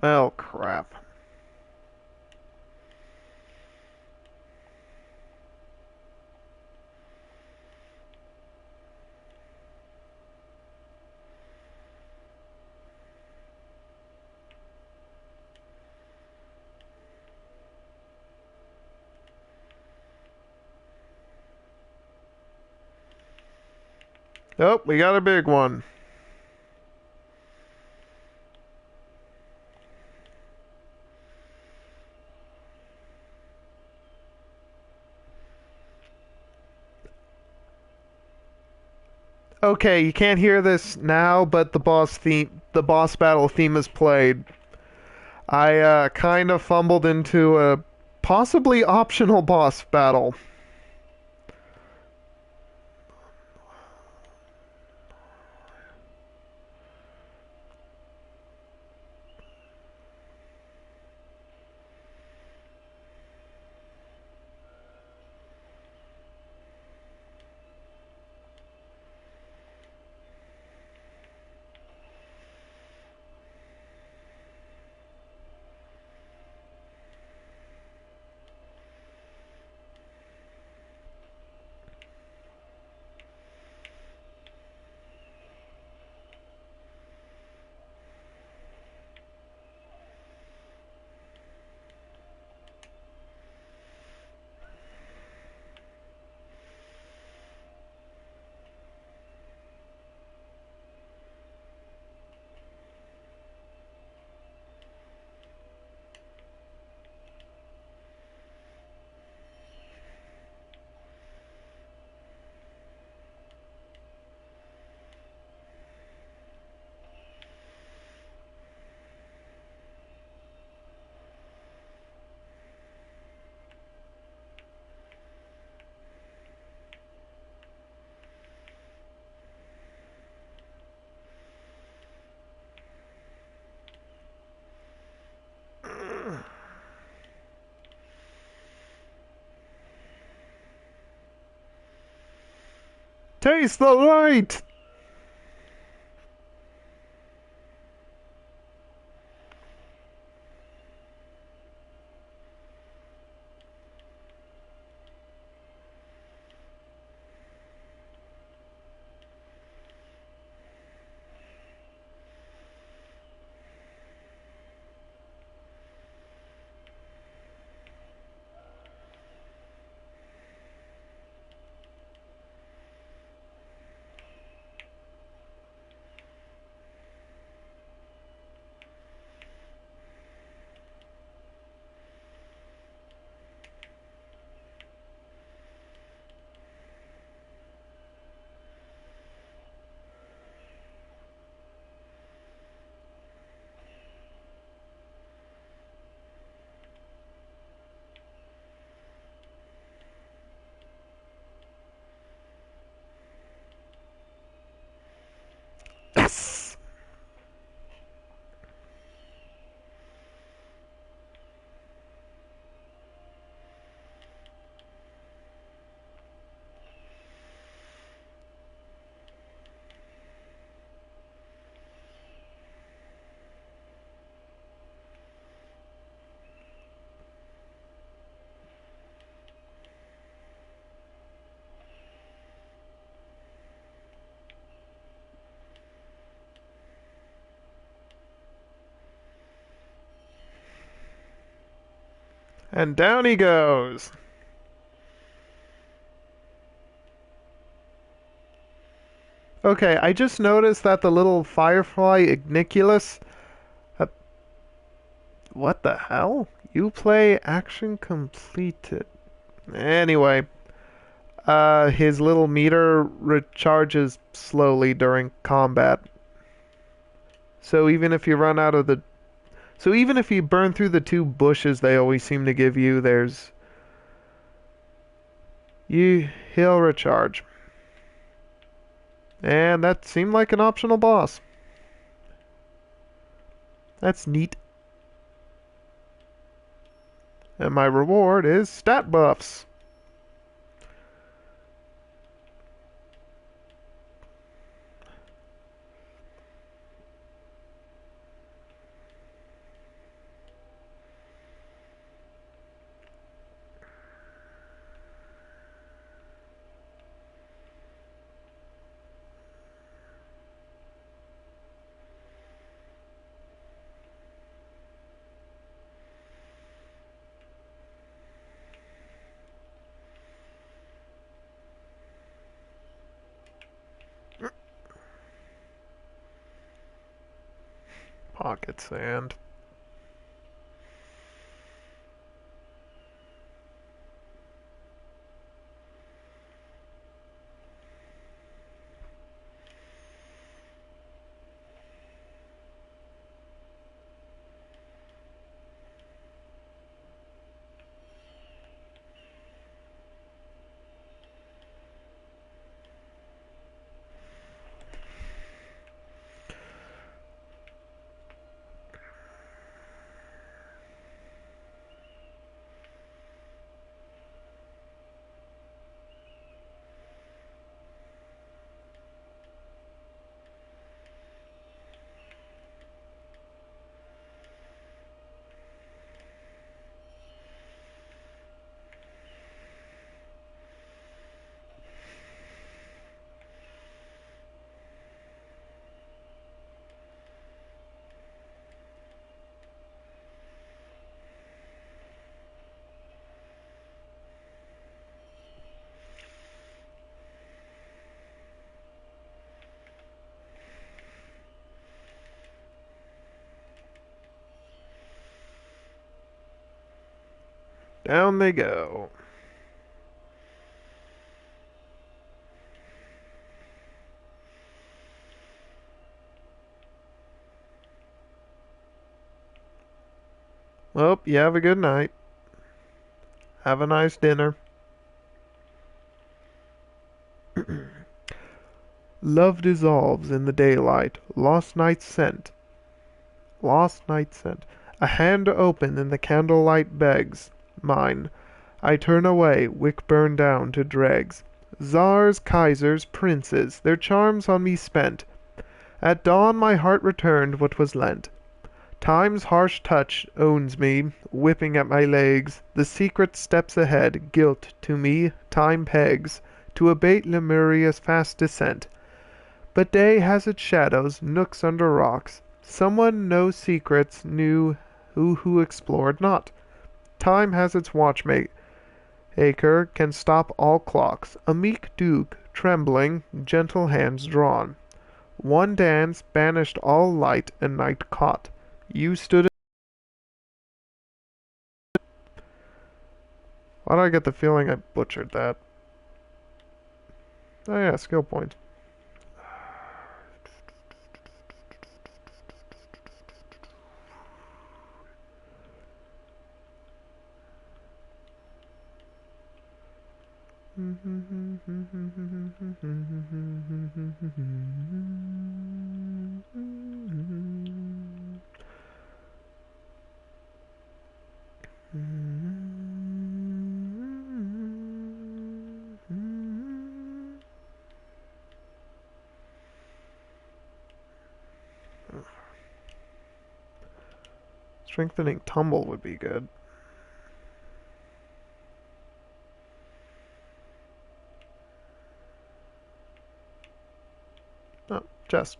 Oh, crap. Oh, we got a big one. Okay, you can't hear this now, but the boss battle theme is played. I kind of fumbled into a possibly optional boss battle. Taste the light! And down he goes. Okay, I just noticed that the little firefly Igniculus. Uh, what the hell? You play action completed. Anyway, his little meter recharges slowly during combat. So even if you run out of the So even if you burn through the two bushes they always seem to give you, he'll recharge. And that seemed like an optional boss. That's neat. And my reward is stat buffs. Pocket sand. Down they go. Well, you have a good night. Have a nice dinner. Love dissolves in the daylight. Lost night scent. Lost night scent. A hand open in the candlelight begs mine. I turn away, wick burned down to dregs. Czars, Kaisers, princes, their charms on me spent. At dawn my heart returned what was lent. Time's harsh touch owns me, whipping at my legs. The secret steps ahead, guilt to me time pegs, to abate Lemuria's fast descent. But day has its shadows, nooks under rocks. Someone no secrets knew who explored not. Time has its watchmaker, can stop all clocks. A meek duke, trembling, gentle hands drawn. One dance banished all light and night caught. You stood. Why do I get the feeling I butchered that? Oh yeah, skill point. Strengthening tumble would be good. Oh, chest.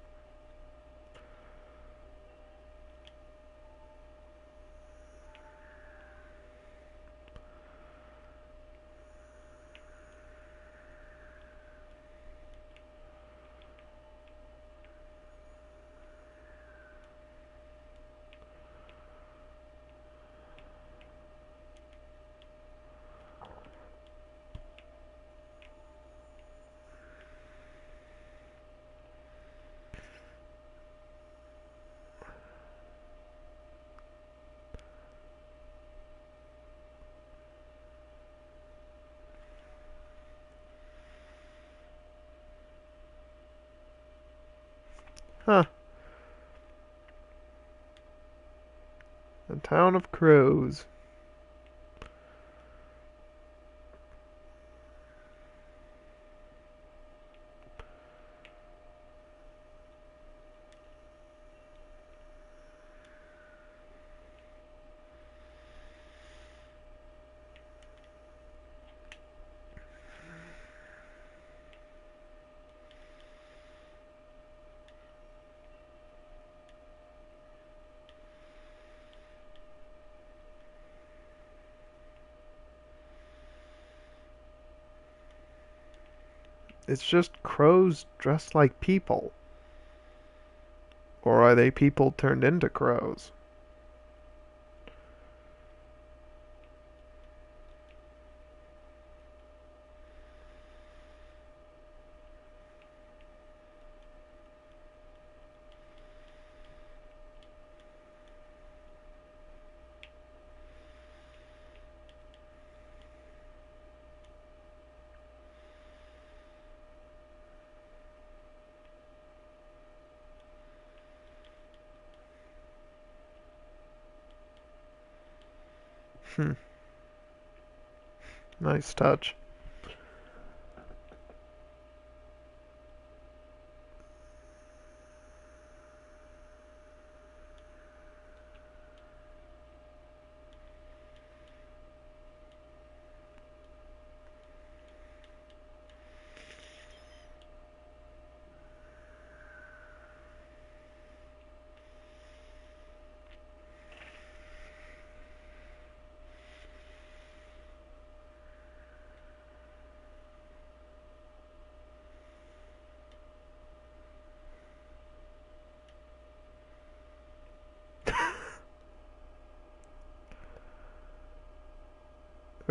Huh. The town of crows. It's just crows dressed like people. Or are they people turned into crows? Hmm. Nice touch.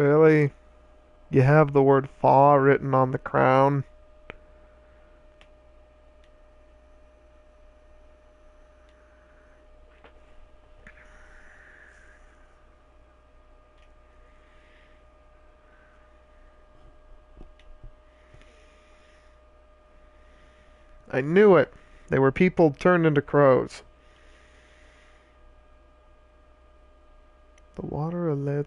Really? You have the word "fa" written on the crown? I knew it. They were people turned into crows. The water led.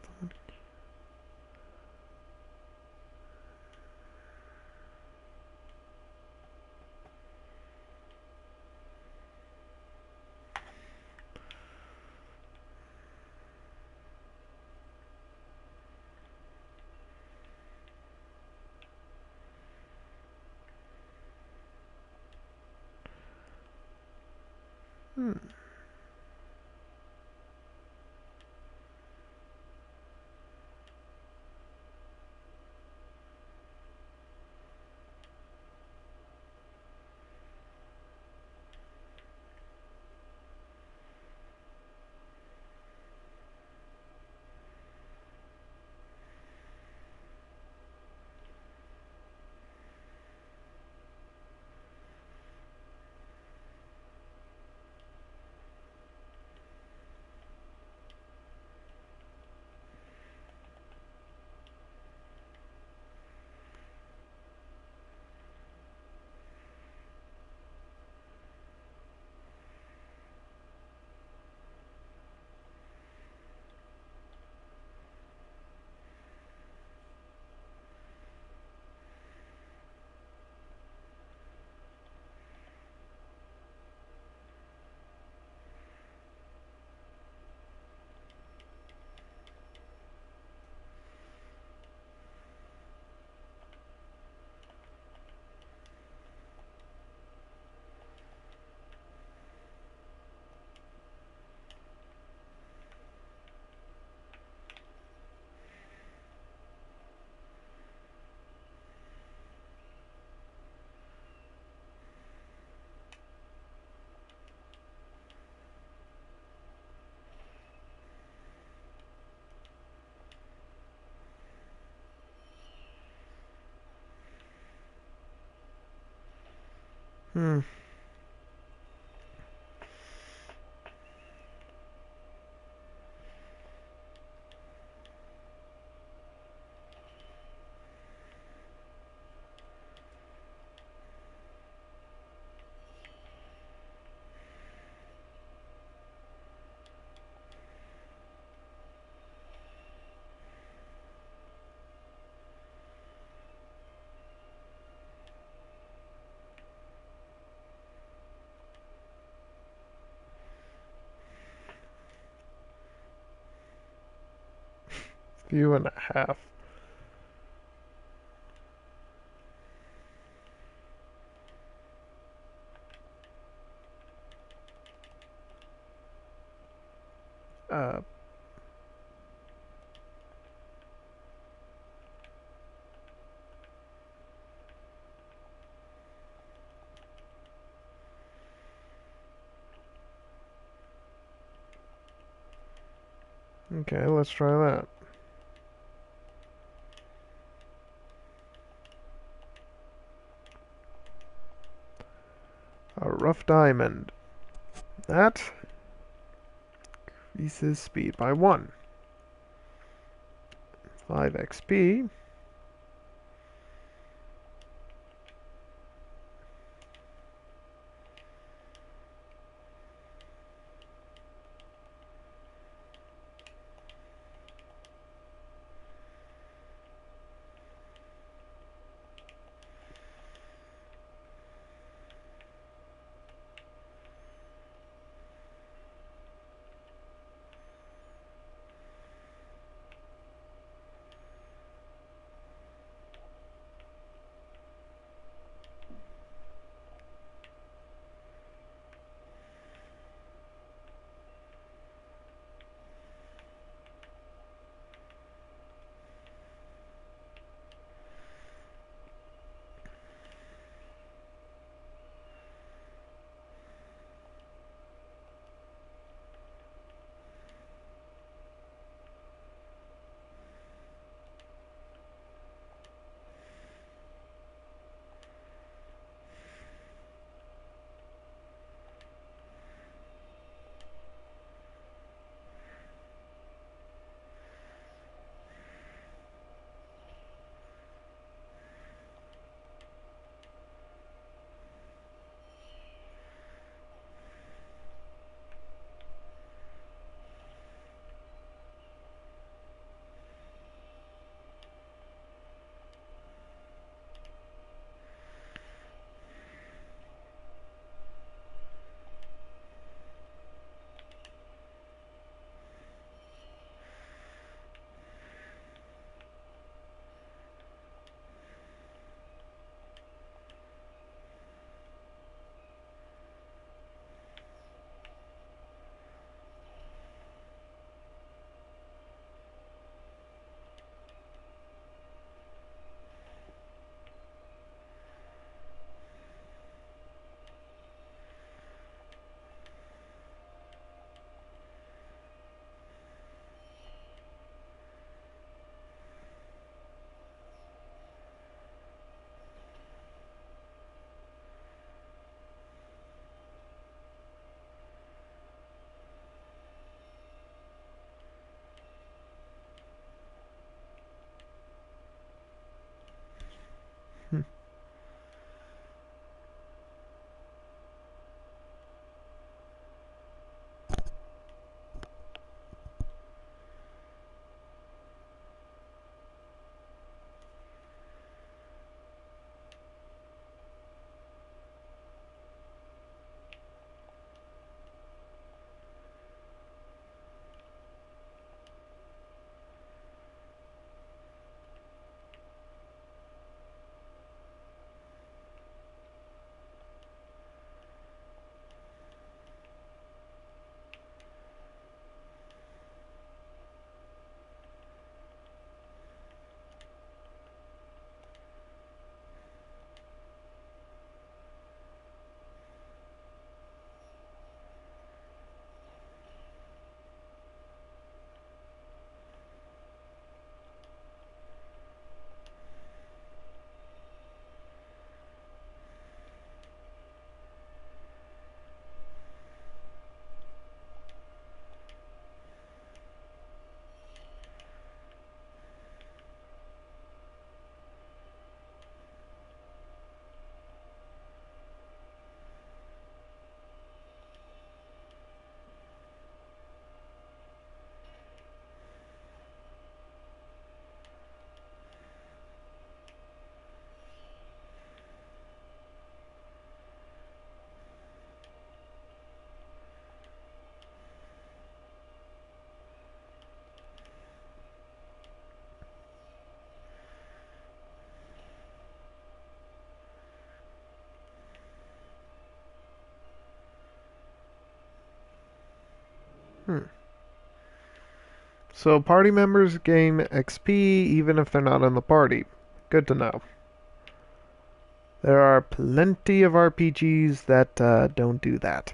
Hmm. Hmm. Few and a half. Uh, okay, let's try that. A rough diamond. That increases speed by 1. 5 XP. Hmm. So party members gain XP even if they're not in the party. Good to know. There are plenty of RPGs that don't do that.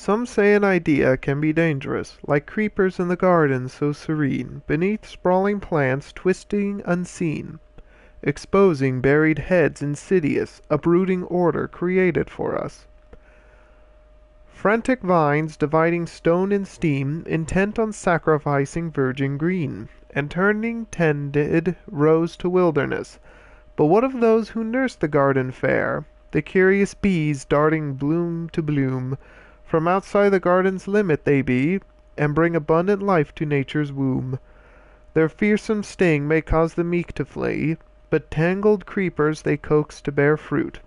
Some say an idea can be dangerous, like creepers in the garden so serene, beneath sprawling plants twisting unseen, exposing buried heads insidious, uprooting order created for us. Frantic vines dividing stone and steam, intent on sacrificing virgin green, and turning tended rose to wilderness. But what of those who nurse the garden fair, the curious bees darting bloom to bloom? From outside the garden's limit they be, and bring abundant life to nature's womb. Their fearsome sting may cause the meek to flee, but tangled creepers they coax to bear fruit.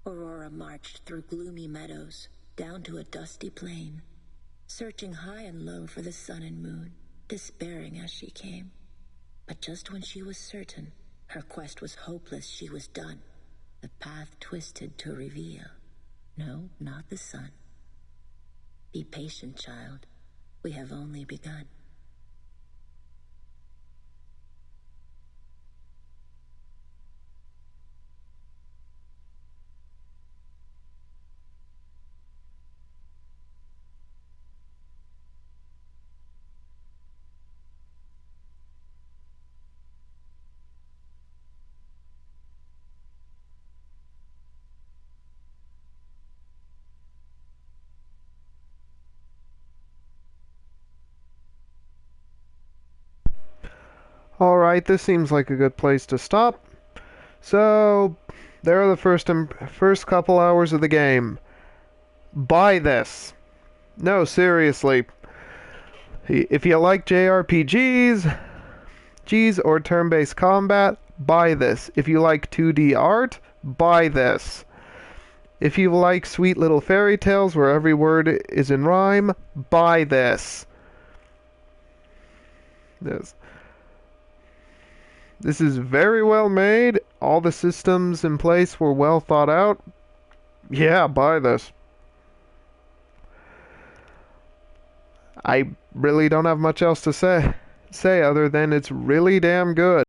Aurora marched through gloomy meadows, down to a dusty plain, searching high and low for the sun and moon, despairing as she came. But just when she was certain her quest was hopeless, she was done. The path twisted to reveal. No, not the sun. Be patient, child. We have only begun. Alright, this seems like a good place to stop. So, there are the first couple hours of the game. Buy this. No, seriously. If you like JRPGs, or turn-based combat, buy this. If you like 2D art, buy this. If you like sweet little fairy tales where every word is in rhyme, buy this. This is very well made. All the systems in place were well thought out. Yeah, buy this. I really don't have much else to say other than it's really damn good.